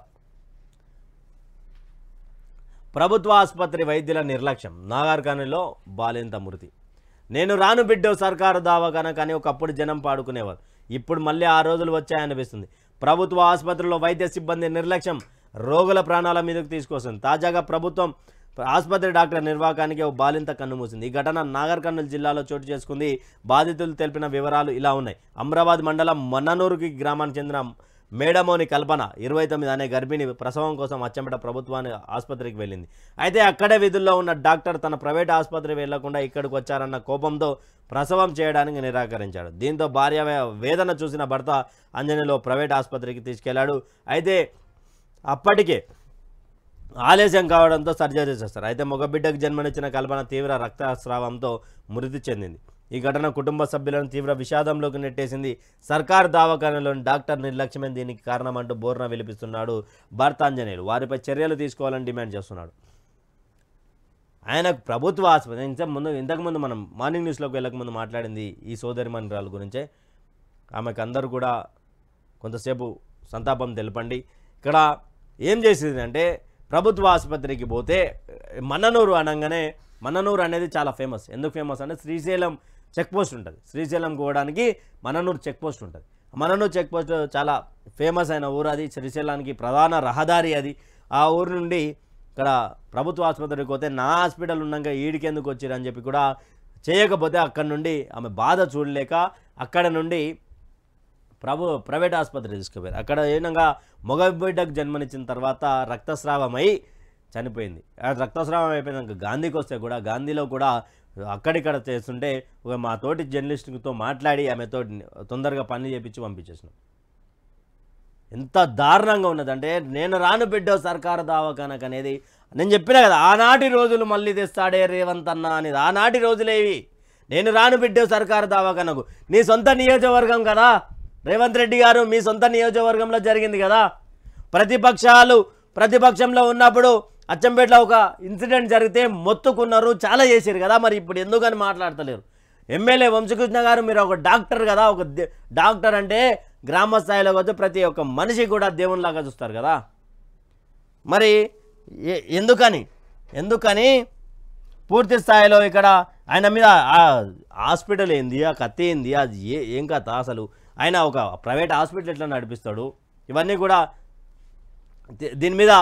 ప్రభుత్వ ఆసుపత్రి వైద్యుల నిర్లక్ష్యం, నాగర్ కర్నూలులో బాలింత మృతి. నేను రాను బిడ్డో సర్కారు దవాఖాన కానీ ఒకప్పుడు జనం పాడుకునేవారు. ఇప్పుడు మళ్ళీ ఆ రోజులు వచ్చాయనిపిస్తుంది. ప్రభుత్వ ఆసుపత్రుల్లో వైద్య సిబ్బంది నిర్లక్ష్యం రోగుల ప్రాణాల మీదకు తీసుకొస్తుంది. తాజాగా ప్రభుత్వం ఆసుపత్రి డాక్టర్ నిర్వాహకానికి ఓ బాలింత కన్నుమూసింది. ఈ ఘటన నాగర్ కర్నూలు జిల్లాలో చోటు చేసుకుంది. బాధితులు తెలిపిన వివరాలు ఇలా ఉన్నాయి. అమ్రాబాద్ మండలం మన్ననూరుకి గ్రామానికి చెందిన మేడమోని కల్పన 29 అనే గర్భిణి ప్రసవం కోసం అచ్చంపేట ప్రభుత్వాన్ని ఆసుపత్రికి వెళ్ళింది. అయితే అక్కడే విధుల్లో ఉన్న డాక్టర్ తన ప్రైవేట్ ఆసుపత్రి వెళ్లకుండా ఇక్కడికి వచ్చారన్న కోపంతో ప్రసవం చేయడానికి నిరాకరించాడు. దీంతో భార్య వేదన చూసిన భర్త అంజనీలో ప్రైవేట్ ఆసుపత్రికి తీసుకెళ్లాడు. అయితే అప్పటికే ఆలస్యం కావడంతో సర్జరీ చేస్తారు. అయితే మగబిడ్డకు జన్మనిచ్చిన కల్పన తీవ్ర రక్తస్రావంతో మృతి చెందింది. ఈ ఘటన కుటుంబ సభ్యులను తీవ్ర విషాదంలోకి నెట్టేసింది. సర్కారు దవాఖానలోని డాక్టర్ నిర్లక్ష్యమే దీనికి కారణమంటూ బోర్న విలిపిస్తున్నాడు భర్త అంజనేయులు. వారిపై చర్యలు తీసుకోవాలని డిమాండ్ చేస్తున్నాడు. ఆయనకు ప్రభుత్వ ఆసుపత్రి ఇంతకుముందు మనం మార్నింగ్ న్యూస్లోకి వెళ్ళకముందు మాట్లాడింది ఈ సోదరిమణురాల గురించే. ఆమెకు అందరూ కూడా కొంతసేపు సంతాపం తెలపండి. ఇక్కడ ఏం చేసింది అంటే ప్రభుత్వ ఆసుపత్రికి పోతే మన్ననూరు అనగానే మన్ననూరు అనేది చాలా ఫేమస్. ఎందుకు ఫేమస్ అంటే శ్రీశైలం చెక్ పోస్ట్ ఉంటుంది. శ్రీశైలం పోవడానికి మన్ననూరు చెక్ పోస్ట్ ఉంటుంది. మన్ననూరు చెక్ పోస్ట్ చాలా ఫేమస్ అయిన ఊరు అది. శ్రీశైలానికి ప్రధాన రహదారి అది. ఆ ఊరు నుండి ఇక్కడ ప్రభుత్వ ఆసుపత్రికి పోతే నా హాస్పిటల్ ఉన్నాక ఈడికి ఎందుకు వచ్చారని చెప్పి కూడా చేయకపోతే అక్కడ నుండి ఆమె బాధ చూడలేక అక్కడ నుండి ప్రైవేట్ ఆసుపత్రి తీసుకుపోయారు. అక్కడ ఏనంగా మగబిడ్డకు జన్మనిచ్చిన తర్వాత రక్తస్రావమై చనిపోయింది. రక్తస్రావం అయిపోయినాక గాంధీకి వస్తే కూడా గాంధీలో కూడా అక్కడిక్కడ చేస్తుంటే మా తోటి జర్నలిస్టుతో మాట్లాడి ఆమెతో తొందరగా పని చేయించి పంపించేసినాం. ఎంత దారుణంగా ఉన్నదంటే నేను రాను బిడ్డో సర్కారు దవాఖానకు అనేది నేను చెప్పినా కదా, ఆనాటి రోజులు మళ్ళీ తెస్తాడే రేవంత్ అన్న అనేది. ఆనాటి రోజులేవి. నేను రాను బిడ్డో సర్కారు దవాఖానకు. నీ సొంత నియోజకవర్గం కదా రేవంత్ రెడ్డి గారు, మీ సొంత నియోజకవర్గంలో జరిగింది కదా. ప్రతిపక్షంలో ఉన్నప్పుడు అచ్చంపేటలో ఒక ఇన్సిడెంట్ జరిగితే మొత్తుకున్నారు, చాలా చేశారు కదా. మరి ఇప్పుడు ఎందుకని మాట్లాడతలేరు? ఎమ్మెల్యే వంశకృష్ణ గారు మీరు ఒక డాక్టర్ కదా. ఒక డాక్టర్ అంటే గ్రామ స్థాయిలో వచ్చి ప్రతి ఒక్క మనిషి కూడా దేవునిలాగా చూస్తారు కదా. మరి ఎందుకని పూర్తి స్థాయిలో ఇక్కడ ఆయన మీద హాస్పిటల్ ఏంది, ఆ కత్తి ఏంది, అది ఏం కథ అసలు? ఆయన ఒక ప్రైవేట్ హాస్పిటల్ ఎట్లా నడిపిస్తాడు? ఇవన్నీ కూడా దీని మీద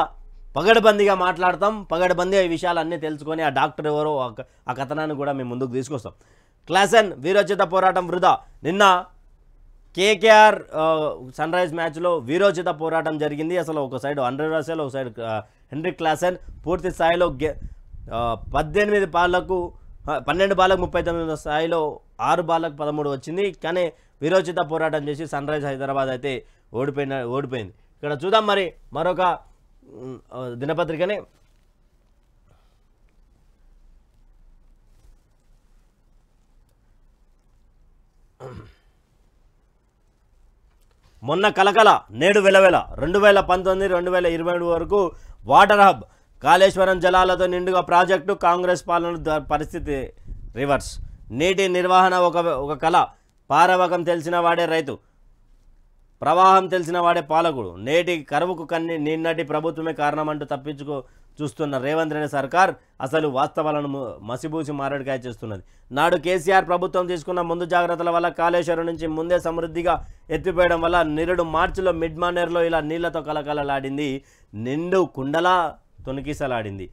పగడబందీగా మాట్లాడతాం. పగడబందీగా ఈ విషయాలన్నీ తెలుసుకొని ఆ డాక్టర్ ఎవరో ఆ కథనాన్ని కూడా మేము ముందుకు తీసుకొస్తాం. క్లాసన్ వీరోచిత పోరాటం వృధా. నిన్న కేకేఆర్ సన్ రైజ్ మ్యాచ్లో వీరోచిత పోరాటం జరిగింది. అసలు ఒక సైడ్ అండ్రే రసెల్, ఒక సైడ్ హెన్రిక్ క్లాసన్ పూర్తి స్థాయిలో 12 బాళ్లకు 39 స్థాయిలో 6 బాళ్లకు 13 వచ్చింది. కానీ వీరోచిత పోరాటం చేసి సన్ రైజ్ హైదరాబాద్ అయితే ఓడిపోయింది. ఇక్కడ చూద్దాం మరి మరొక దినపత్రికని. మొన్న కలకల నేడు వెలవెల 2019-2023 వరకు వాటర్ హబ్ కాళేశ్వరం జలాలతో నిండుగా ప్రాజెక్టు. కాంగ్రెస్ పాలన పరిస్థితి రివర్స్. నీటి నిర్వహణ ఒక కళ. పారవకం తెలిసిన వాడే రైతు, ప్రవాహం తెలిసిన వాడే పాలకుడు. నేటి కరువుకు నిన్నటి ప్రభుత్వమే కారణమంటూ తప్పించుకో చూస్తున్న రేవంత్ రెడ్డి సర్కార్ అసలు వాస్తవాలను మసిబూసి మారడికాయ చేస్తున్నది. నాడు కేసీఆర్ ప్రభుత్వం తీసుకున్న ముందు జాగ్రత్తల వల్ల కాళేశ్వరం నుంచి ముందే సమృద్ధిగా ఎత్తిపోయడం వల్ల నిరుడు మార్చిలో మిడ్ మానేర్లో ఇలా నీళ్లతో కలకలలాడింది. నిండు కుండలా తొణికిసలాడింది.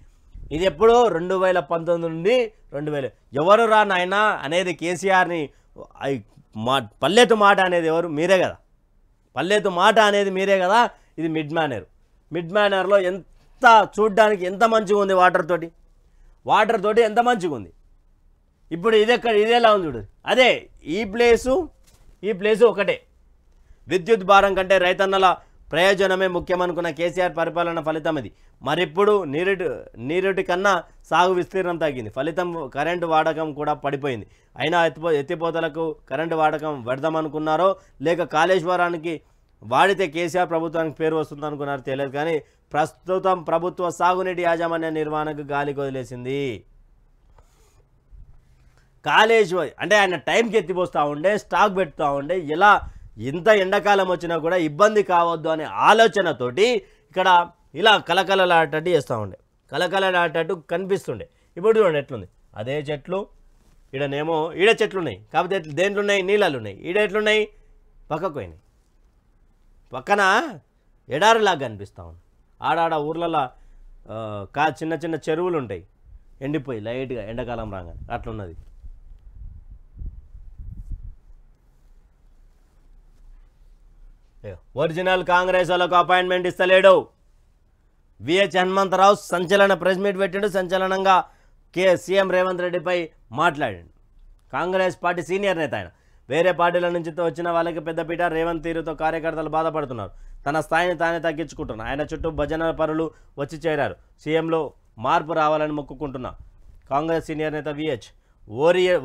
ఇది ఎప్పుడు 2019 నుండి 2000. ఎవరు రా నాయనా అనేది కేసీఆర్ని పల్లెతు మాట అనేది ఎవరు? మీరే కదా. పల్లెతు మాట అనేది మీరే కదా. ఇది మిడ్ మానేర్లో ఎంత చూడ్డానికి ఎంత మంచిగా ఉంది. వాటర్ తోటి ఎంత మంచిగా ఉంది. ఇప్పుడు ఇదేలా ఉంది చూడు. అదే ఈ ప్లేసు ఒకటే. విద్యుత్ భారం కంటే రైతన్నల ప్రయోజనమే ముఖ్యమనుకున్న కేసీఆర్ పరిపాలన ఫలితం ఇది. మరిప్పుడు నీరుటి కన్నా సాగు విస్తీర్ణం తగ్గింది. ఫలితం కరెంటు వాడకం కూడా పడిపోయింది. అయినా ఎత్తిపోతలకు కరెంటు వాడకం పెడదామనుకున్నారో లేక కాళేశ్వరానికి వాడితే కేసీఆర్ ప్రభుత్వానికి పేరు వస్తుందనుకున్నారో తెలియదు. కానీ ప్రస్తుతం ప్రభుత్వ సాగునీటి యాజమాన్య నిర్వహణకు గాలి వదిలేసింది. కాళేశ్వర్ అంటే ఆయన టైంకి ఎత్తిపోస్తూ ఉండే, స్టాక్ పెడుతూ ఉండే. ఇలా ఇంత ఎండాకాలం వచ్చినా కూడా ఇబ్బంది కావద్దు అనే ఆలోచనతోటి ఇక్కడ ఇలా కలకలలాడేటట్టు చేస్తూ ఉండే, కలకలలాడేటట్టు కనిపిస్తుండే. ఇప్పుడు చూడండి ఎట్లుంది. అదే చెట్లు, ఈడనేమో ఈడ చెట్లు ఉన్నాయి, కాకపోతే దేంట్లో ఉన్నాయి, నీళ్ళలు ఉన్నాయి. ఈడ ఎట్లున్నాయి, పక్కకు పోయినాయి. పక్కన ఎడారిలాగా కనిపిస్తూ ఉంది. ఆడాడ ఊర్లలో చిన్న చిన్న చెరువులు ఉంటాయి, ఎండిపోయి లైట్గా ఎండాకాలం రాగానే అట్లున్నది. ఒరిజినల్ కాంగ్రెస్ వాళ్ళకు అపాయింట్మెంట్ ఇస్తలేడు. విహెచ్ హనుమంతరావు సంచలన ప్రెస్ మీట్ పెట్టిండు. సంచలనంగా సీఎం రేవంత్ రెడ్డిపై మాట్లాడిండు. కాంగ్రెస్ పార్టీ సీనియర్ నేత ఆయన. వేరే పార్టీల నుంచి వచ్చిన వాళ్ళకి పెద్దపీట. రేవంత్ తీరుతో కార్యకర్తలు బాధపడుతున్నారు. తన స్థాయిని తానే తగ్గించుకుంటున్నారు. ఆయన చుట్టూ భజన పరులు వచ్చి చేరారు. సీఎంలో మార్పు రావాలని మొక్కుకుంటున్నా. కాంగ్రెస్ సీనియర్ నేత విహెచ్.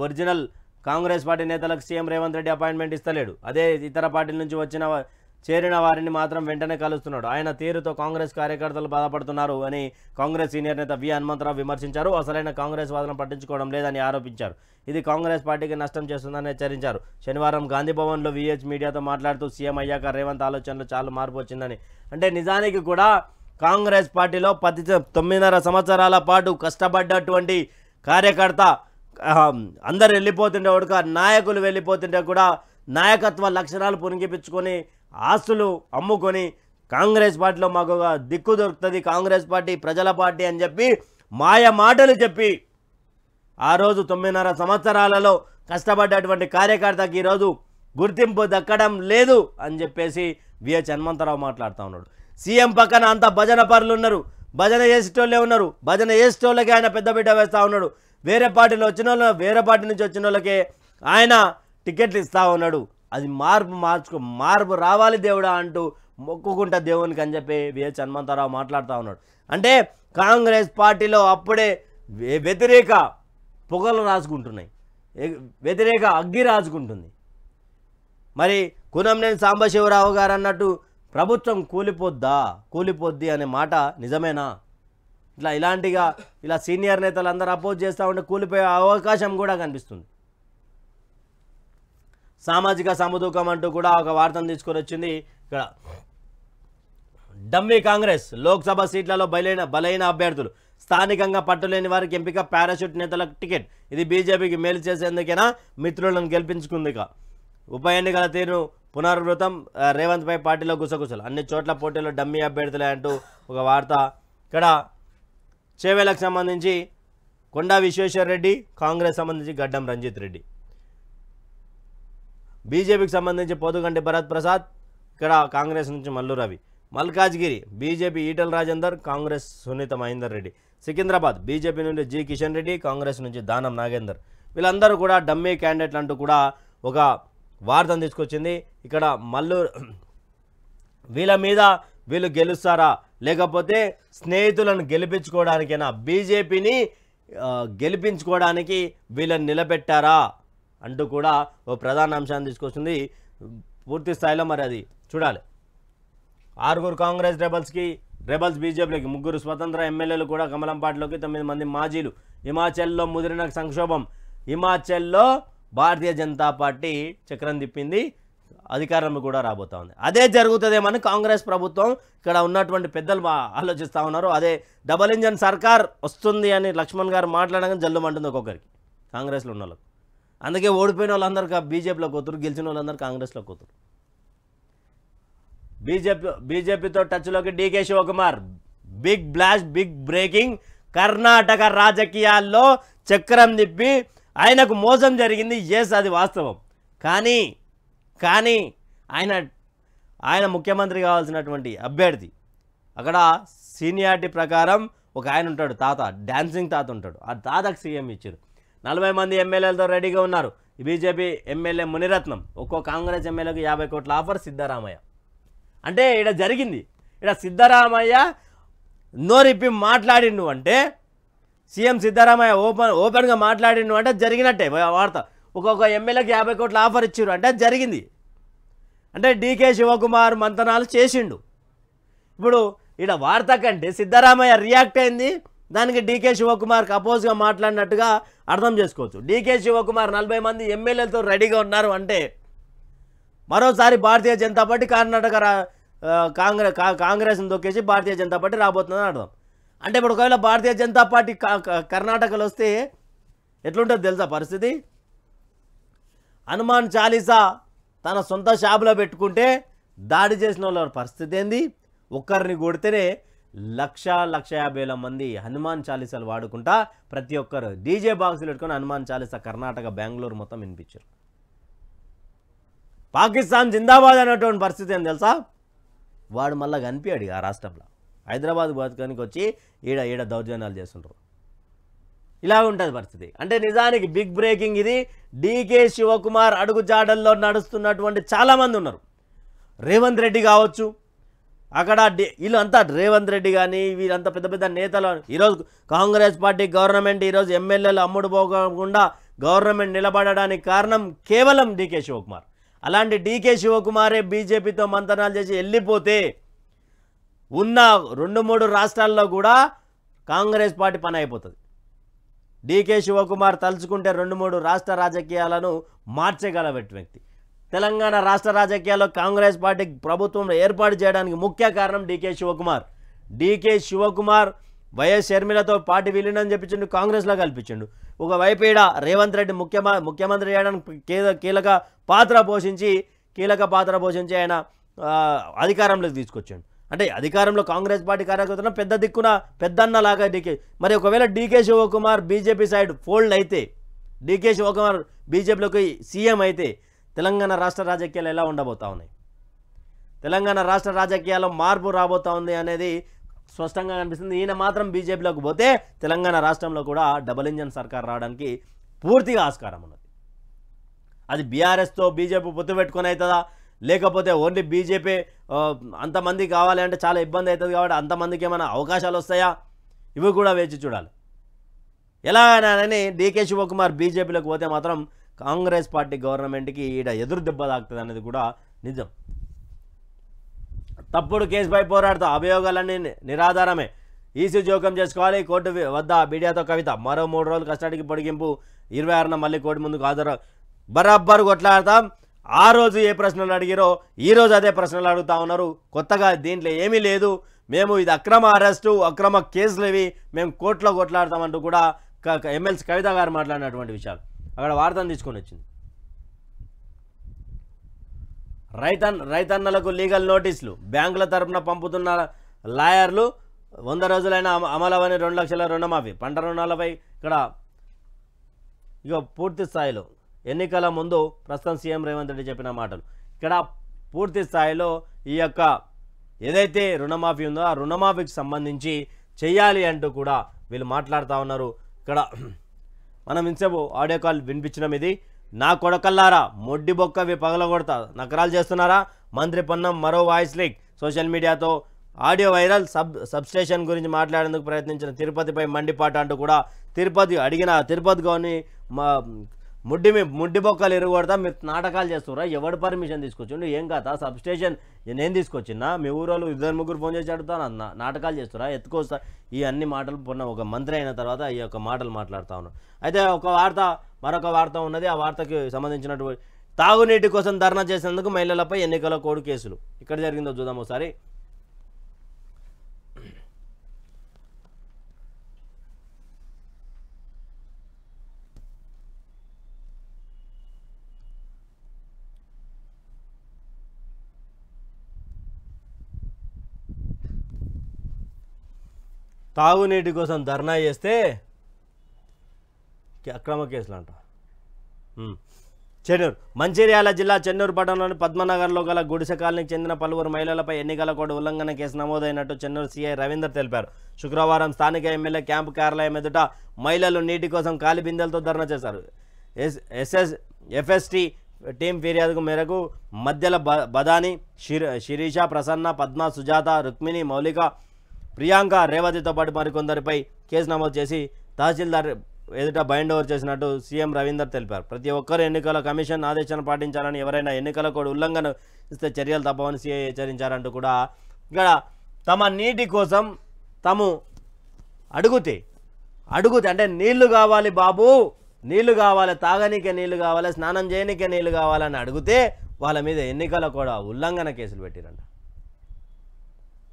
ఒరిజినల్ కాంగ్రెస్ పార్టీ నేతలకు సీఎం రేవంత్ రెడ్డి అపాయింట్మెంట్ ఇస్తలేడు. అదే ఇతర పార్టీల నుంచి చేరిన వారిని మాత్రం వెంటనే కలుస్తున్నాడు. ఆయన తీరుతో కాంగ్రెస్ కార్యకర్తలు బాధపడుతున్నారు అని కాంగ్రెస్ సీనియర్ నేత వి హనుమంతరావు విమర్శించారు. అసలైన కాంగ్రెస్ వాదన పట్టించుకోవడం లేదని ఆరోపించారు. ఇది కాంగ్రెస్ పార్టీకి నష్టం చేస్తుందని హెచ్చరించారు. శనివారం గాంధీభవన్లో విహెచ్ మీడియాతో మాట్లాడుతూ సీఎం అయ్యాక రేవంత్ ఆలోచనలో చాలా మార్పు వచ్చిందని. అంటే నిజానికి కూడా కాంగ్రెస్ పార్టీలో 9.5 సంవత్సరాల పాటు కష్టపడ్డటువంటి కార్యకర్త అందరు వెళ్ళిపోతుంటే ఉడక నాయకులు వెళ్ళిపోతుంటే కూడా నాయకత్వ లక్షణాలు పునిగిపించుకొని ఆస్తులు అమ్ముకొని కాంగ్రెస్ పార్టీలో మాకు దిక్కు దొరుకుతుంది, కాంగ్రెస్ పార్టీ ప్రజల పార్టీ అని చెప్పి మాయ మాటలు చెప్పి ఆ రోజు 9.5 సంవత్సరాలలో కష్టపడ్డటువంటి కార్యకర్తకి ఈరోజు గుర్తింపు దక్కడం లేదు అని చెప్పేసి విహెచ్ హనుమంతరావు మాట్లాడుతూ ఉన్నాడు. సీఎం పక్కన అంత భజన పరులు ఉన్నారు, భజన చేసేటోళ్ళే ఉన్నారు. భజన చేసేటోళ్ళకి ఆయన పెద్దపీట వేస్తూ ఉన్నాడు. వేరే పార్టీలో వచ్చిన వాళ్ళు, వేరే పార్టీ నుంచి వచ్చిన వాళ్ళకే ఆయన టికెట్లు ఇస్తూ ఉన్నాడు. అది మార్పు రావాలి దేవుడా అంటూ మొక్కుకుంటా దేవునికి అని చెప్పి విహెచ్ హనుమంతరావు మాట్లాడుతూ ఉన్నాడు. అంటే కాంగ్రెస్ పార్టీలో అప్పుడే వ్యతిరేక పొగలు రాసుకుంటున్నాయి, వ్యతిరేక అగ్గి రాసుకుంటుంది. మరి కునంనేని సాంబశివరావు గారు అన్నట్టు ప్రభుత్వం కూలిపోద్ది అనే మాట నిజమేనా? ఇలా సీనియర్ నేతలు అందరూ అపోజ్ చేస్తూ ఉంటే కూలిపోయే అవకాశం కూడా కనిపిస్తుంది. సామాజిక సమతూకం అంటూ కూడా ఒక వార్తను తీసుకొని వచ్చింది. ఇక్కడ డమ్మీ కాంగ్రెస్ లోక్సభ సీట్లలో బలైన అభ్యర్థులు, స్థానికంగా పట్టులేని వారికి ఎంపిక, పారాషూట్ నేతలకు టికెట్. ఇది బీజేపీకి మేలు చేసేందుకైనా మిత్రులను గెలిపించుకుంది. ఉప ఎన్నికల తీరు పునరావృతం, రేవంత్పై పార్టీలో గుసగుసలు, అన్ని చోట్ల పోటీలో డమ్మీ అభ్యర్థులే అంటూ ఒక వార్త. ఇక్కడ చేవేలకు సంబంధించి కొండా విశ్వేశ్వర్ రెడ్డి, కాంగ్రెస్ సంబంధించి గడ్డం రంజిత్ రెడ్డి, బీజేపీకి సంబంధించి పోతుగంటి భరత్ ప్రసాద్, ఇక్కడ కాంగ్రెస్ నుంచి మల్లు రవి, మల్కాజ్గిరి బీజేపీ ఈటల రాజేందర్, కాంగ్రెస్ సునీత మహేందర్ రెడ్డి, సికింద్రాబాద్ బీజేపీ నుండి జి కిషన్ రెడ్డి, కాంగ్రెస్ నుంచి దానం నాగేందర్, వీళ్ళందరూ కూడా డమ్మీ క్యాండిడేట్లు అంటూ కూడా ఒక వార్తను తీసుకొచ్చింది. ఇక్కడ వీళ్ళ మీద వీళ్ళు గెలుస్తారా లేకపోతే స్నేహితులను గెలిపించుకోవడానికైనా, బీజేపీని గెలిపించుకోవడానికి వీళ్ళని నిలబెట్టారా అంటూ కూడా ఓ ప్రధాన అంశాన్ని తీసుకొస్తుంది. పూర్తి స్థాయిలో మరి అది చూడాలి. 6 కాంగ్రెస్ రెబల్స్ బీజేపీలోకి, 3 స్వతంత్ర ఎమ్మెల్యేలు కూడా కమలం పార్టీలోకి, 9 మంది మాజీలు. హిమాచల్లో ముదిరిన సంక్షోభం. హిమాచల్లో భారతీయ జనతా పార్టీ చక్రం తిప్పింది, అధికారం కూడా రాబోతా ఉంది. అదే జరుగుతుందేమని కాంగ్రెస్ ప్రభుత్వం ఇక్కడ ఉన్నటువంటి పెద్దలు ఆలోచిస్తూ ఉన్నారు. అదే డబల్ ఇంజన్ సర్కార్ వస్తుంది అని లక్ష్మణ్ గారు మాట్లాడగానే జల్లుమంటుంది ఒక్కొక్కరికి, కాంగ్రెస్లో ఉన్న వాళ్ళకి. అందుకే ఓడిపోయిన వాళ్ళందరూ బీజేపీలో కూతురు, గెలిచిన వాళ్ళందరూ కాంగ్రెస్లో కూతురు. బీజేపీతో టచ్లోకి DK Shivakumar. Big blast, big breaking. Karnataka రాజకీయాల్లో చక్రం తిప్పి ఆయనకు మోసం జరిగింది. ఎస్, అది వాస్తవం. కానీ ఆయన ముఖ్యమంత్రి కావాల్సినటువంటి అభ్యర్థి. అక్కడ సీనియారిటీ ప్రకారం ఒక ఆయన ఉంటాడు, తాత, డాన్సింగ్ తాత ఉంటాడు. ఆ తాతకు సీఎం ఇచ్చారు. 40 మంది ఎమ్మెల్యేలతో రెడీగా ఉన్నారు. బీజేపీ ఎమ్మెల్యే మునిరత్నం, ఒక్కో కాంగ్రెస్ ఎమ్మెల్యేకు 50 కోట్ల ఆఫర్. సిద్ధరామయ్య అంటే ఇక్కడ జరిగింది. ఇక్కడ సిద్ధరామయ్య నోరిప్పి మాట్లాడిండు అంటే, సీఎం సిద్ధరామయ్య ఓపెన్గా మాట్లాడిండు అంటే జరిగినట్టే వార్త. ఒక్కొక్క ఎమ్మెల్యేకి 50 కోట్ల ఆఫర్ ఇచ్చారు అంటే జరిగింది. అంటే డీకే శివకుమార్ మంతనాలు చేసిండు. ఇప్పుడు ఇక్కడ వార్త కంటే సిద్ధరామయ్య రియాక్ట్ అయింది, దానికి డీకే శివకుమార్కి అపోజ్గా మాట్లాడినట్టుగా అర్థం చేసుకోవచ్చు. డీకే శివకుమార్ 40 మంది ఎమ్మెల్యేలతో రెడీగా ఉన్నారు అంటే మరోసారి భారతీయ జనతా పార్టీ కాంగ్రెస్ని దొక్కేసి భారతీయ జనతా పార్టీ రాబోతుందని అర్థం. అంటే ఇప్పుడు ఒకవేళ భారతీయ జనతా పార్టీ కర్ణాటకలో వస్తే ఎట్లుంటుంది తెలుసా పరిస్థితి? హనుమాన్ చాలీసా తన సొంత షాపులో పెట్టుకుంటే దాడి చేసిన వాళ్ళ పరిస్థితి ఏంది? ఒక్కరిని కొడితేనే 1,50,000 మంది హనుమాన్ చాలీసాలు వాడుకుంటా ప్రతి ఒక్కరు డీజే బాక్సులు పెట్టుకొని హనుమాన్ చాలీసా కర్ణాటక బెంగళూరు మొత్తం వినిపించారు. పాకిస్తాన్ జిందాబాద్ అనేటువంటి పరిస్థితి ఏం తెలుసా? వాడు మళ్ళీ కనిపించాడు ఆ రాష్ట్రంలో. హైదరాబాద్ బతుకానికి వచ్చి ఈడ దౌర్జన్యాలు చేస్తుంటారు. ఇలా ఉంటుంది పరిస్థితి. అంటే నిజానికి బిగ్ బ్రేకింగ్ ఇది. డీకే శివకుమార్ అడుగుజాడల్లో నడుస్తున్నటువంటి చాలామంది ఉన్నారు. రేవంత్ రెడ్డి కావచ్చు, అక్కడ వీళ్ళంతా రేవంత్ రెడ్డి కానీ వీళ్ళంతా పెద్ద పెద్ద నేతలు. ఈరోజు కాంగ్రెస్ పార్టీ గవర్నమెంట్ ఈరోజు ఎమ్మెల్యేలు అమ్ముడు పోకుండా గవర్నమెంట్ నిలబడడానికి కారణం కేవలం డీకే శివకుమార్. అలాంటి డీకే శివకుమారే బీజేపీతో మంతనాలు చేసి వెళ్ళిపోతే ఉన్న 2-3 రాష్ట్రాల్లో కూడా కాంగ్రెస్ పార్టీ పని అయిపోతుంది. డీకే శివకుమార్ తలుచుకుంటే 2-3 రాష్ట్ర రాజకీయాలను మార్చగల వ్యక్తి. తెలంగాణ రాష్ట్ర రాజకీయాల్లో కాంగ్రెస్ పార్టీ ప్రభుత్వం ఏర్పాటు చేయడానికి ముఖ్య కారణం డీకే శివకుమార్. డీకే శివకుమార్ వైఎస్ షర్మిలతో పార్టీ విలీనం చెప్పించిండు, కాంగ్రెస్లో కల్పించిండు. ఒకవైపు ఈడ రేవంత్ రెడ్డి ముఖ్యమంత్రి చేయడానికి కీలక పాత్ర పోషించి ఆయన అధికారంలోకి తీసుకొచ్చాడు. అంటే అధికారంలో కాంగ్రెస్ పార్టీ కార్యకర్తలను పెద్ద దిక్కున పెద్దన్నలాగా డీకే. మరి ఒకవేళ DK Shivakumar BJP side fold అయితే, డీకే శివకుమార్ బీజేపీలోకి సీఎం అయితే తెలంగాణ రాష్ట్ర రాజకీయాలు ఎలా ఉండబోతా ఉన్నాయి? తెలంగాణ రాష్ట్ర రాజకీయాల్లో మార్పు రాబోతా ఉంది అనేది స్పష్టంగా కనిపిస్తుంది. ఈయన మాత్రం బీజేపీలోకి పోతే తెలంగాణ రాష్ట్రంలో కూడా డబుల్ ఇంజన్ సర్కార్ రావడానికి పూర్తిగా ఆస్కారం ఉన్నది. అది బీఆర్ఎస్తో బీజేపీ పొత్తు పెట్టుకొని అవుతుందా, లేకపోతే ఓన్లీ బీజేపీ అంతమంది కావాలి అంటే చాలా ఇబ్బంది అవుతుంది కాబట్టి అంతమందికి ఏమైనా అవకాశాలు వస్తాయా? ఇవి కూడా వేచి చూడాలి. ఎలాగైనా డీకే శివకుమార్ బీజేపీలోకి పోతే మాత్రం కాంగ్రెస్ పార్టీ గవర్నమెంట్కి ఈడ ఎదురు దెబ్బ తాకుతుంది అనేది కూడా నిజం. తప్పుడు కేసుపై పోరాడుతూ అభియోగాలన్నీ నిరాధారమే, ఈసీ జోక్యం చేసుకోవాలి, కోర్టు వద్ద మీడియాతో కవిత. మరో 3 రోజులు కస్టడీకి పొడిగింపు, 26న మళ్ళీ కోర్టు ముందుకు హాజరు. బరాబర్ కొట్లాడతాం. ఆ రోజు ఏ ప్రశ్నలు అడిగారో ఈరోజు అదే ప్రశ్నలు అడుగుతా ఉన్నారు. కొత్తగా దీంట్లో ఏమీ లేదు, మేము ఇది అక్రమ అరెస్టు, అక్రమ కేసులు ఇవి, మేము కోర్టులో కొట్లాడతామంటూ కూడా ఎమ్మెల్సీ కవిత గారు మాట్లాడినటువంటి విషయాలు అక్కడ వార్తను తీసుకొని వచ్చింది. రైతన్నలకు లీగల్ నోటీసులు, బ్యాంకుల తరపున పంపుతున్న లాయర్లు, 100 రోజులైనా అమలవని 2 లక్షల రుణమాఫీ, పంట రుణాలపై ఇక్కడ పూర్తి స్థాయిలో ఎన్నికల ముందు ప్రస్తుతం సీఎం రేవంత్ రెడ్డి చెప్పిన మాటలు. ఇక్కడ పూర్తి స్థాయిలో ఈ యొక్క ఏదైతే రుణమాఫీ ఉందో ఆ రుణమాఫీకి సంబంధించి చెయ్యాలి అంటూ కూడా వీళ్ళు మాట్లాడుతూ ఉన్నారు. ఇక్కడ మనం ఇంతసేపు ఆడియో కాల్ వినిపించడం ఇది. నా కొడకల్లారా మొడ్డి బొక్కవి పగలగొడతా నకరాలు చేస్తున్నారా? మంత్రి పొన్నం మరో వాయిస్ లీక్, సోషల్ మీడియాతో ఆడియో వైరల్. సబ్స్టేషన్ గురించి మాట్లాడేందుకు ప్రయత్నించిన తిరుపతిపై మండిపాట అంటూ కూడా తిరుపతి గౌని ముడ్డి బొక్కలు ఎరుగొడతా, మీరు నాటకాలు చేస్తురా? ఎవడు పర్మిషన్ తీసుకొచ్చిండు? ఏం కాదా సబ్స్టేషన్ నేను తీసుకొచ్చినా? మీ ఊరోళ్ళు 2-3 ఫోన్ చేసి అడుగుతాను, నాటకాలు చేస్తురా? ఎత్తుకొస్తా. ఈ అన్ని మాటలు పొన్న ఒక మంత్రి అయిన తర్వాత ఈ యొక్క మాటలు మాట్లాడుతూ ఉన్నాను. అయితే మరొక వార్త ఉన్నది. ఆ వార్తకి సంబంధించినటువంటి తాగునీటి కోసం ధర్నా చేసేందుకు మహిళలపై ఎన్నికల కోడ్ కేసులు. ఇక్కడ జరిగిందో చూద్దాం ఒకసారి. తాగునీటి కోసం ధర్నా చేస్తే అక్రమ కేసులు అంట. చెన్నూరు, మంచిర్యాల జిల్లా చెన్నూరు పట్టణంలోని పద్మనగర్లో గల గుడిసె కాలనీకి చెందిన పలువురు మహిళలపై ఎన్నికల కోడ్ ఉల్లంఘన కేసు నమోదైనట్టు చెన్నూరు సీఐ రవీందర్ తెలిపారు. శుక్రవారం స్థానిక ఎమ్మెల్యే క్యాంపు కార్యాలయం ఎదుట మహిళలు నీటి కోసం ఖాళీ బిందెలతో ధర్నా చేశారు. ఎఫ్ఎస్టీ టీం ఫిర్యాదు మేరకు మధ్యల బదాని, శిరీష, ప్రసన్న, పద్మ, సుజాత, రుక్మిణి, మౌలిక, ప్రియాంక, రేవతితో పాటు మరికొందరిపై కేసు నమోదు చేసి తహసీల్దార్ ఎదుట బైండ్ ఓవర్ చేసినట్టు సీఎం రవీందర్ తెలిపారు. ప్రతి ఒక్కరూ ఎన్నికల కమిషన్ ఆదేశాలను పాటించాలని, ఎవరైనా ఎన్నికల కోడ్ ఉల్లంఘన ఇస్తే చర్యలు తప్పవని సీఐ హెచ్చరించారంటూ కూడా ఇక్కడ తమ నీటి కోసం తాము అడుగుతే అంటే నీళ్లు కావాలి బాబు, నీళ్లు కావాలి, తాగనీకే నీళ్లు కావాలి, స్నానం చేయనీకే నీళ్లు కావాలని అడిగితే వాళ్ళ మీద ఎన్నికల కోడ్ ఉల్లంఘన కేసులు పెట్టిరంట.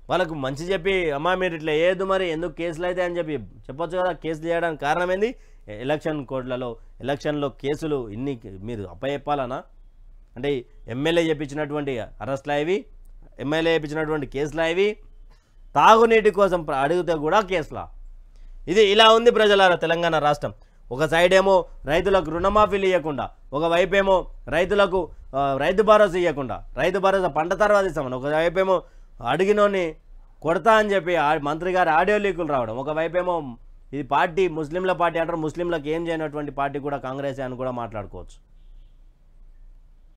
వాళ్ళకు మంచి చెప్పి అమ్మా మీరు ఇట్లా ఏదు మరి ఎందుకు కేసులు అయితే అని చెప్పి చెప్పొచ్చు కదా. కేసులు చేయడానికి కారణం ఏంది? ఎలక్షన్ కోడ్లలో ఎలక్షన్లో కేసులు ఇన్ని మీరు అప్పచెప్పాలనా? అంటే ఎమ్మెల్యే చెప్పించినటువంటి అరెస్టులు ఇవి, ఎమ్మెల్యే చెప్పించినటువంటి కేసులు ఇవి, తాగునీటి కోసం అడిగితే కూడా కేసులా? ఇది ఇలా ఉంది ప్రజలారా తెలంగాణ రాష్ట్రం. ఒక సైడ్ ఏమో రైతులకు రుణమాఫీలు ఇవ్వకుండా, ఒకవైపేమో రైతులకు రైతు భరోసా ఇవ్వకుండా, రైతు భరోసా పంట తర్వాత ఇస్తామని, ఒకవైపేమో అడిగినోని కొడతా అని చెప్పి మంత్రి గారు ఆడియో లీకులు రావడం, ఒకవైపేమో ఇది పార్టీ ముస్లింల పార్టీ అంటారు, ముస్లింలకు ఏం చేయనటువంటి పార్టీ కూడా కాంగ్రెస్ అని కూడా మాట్లాడుకోవచ్చు.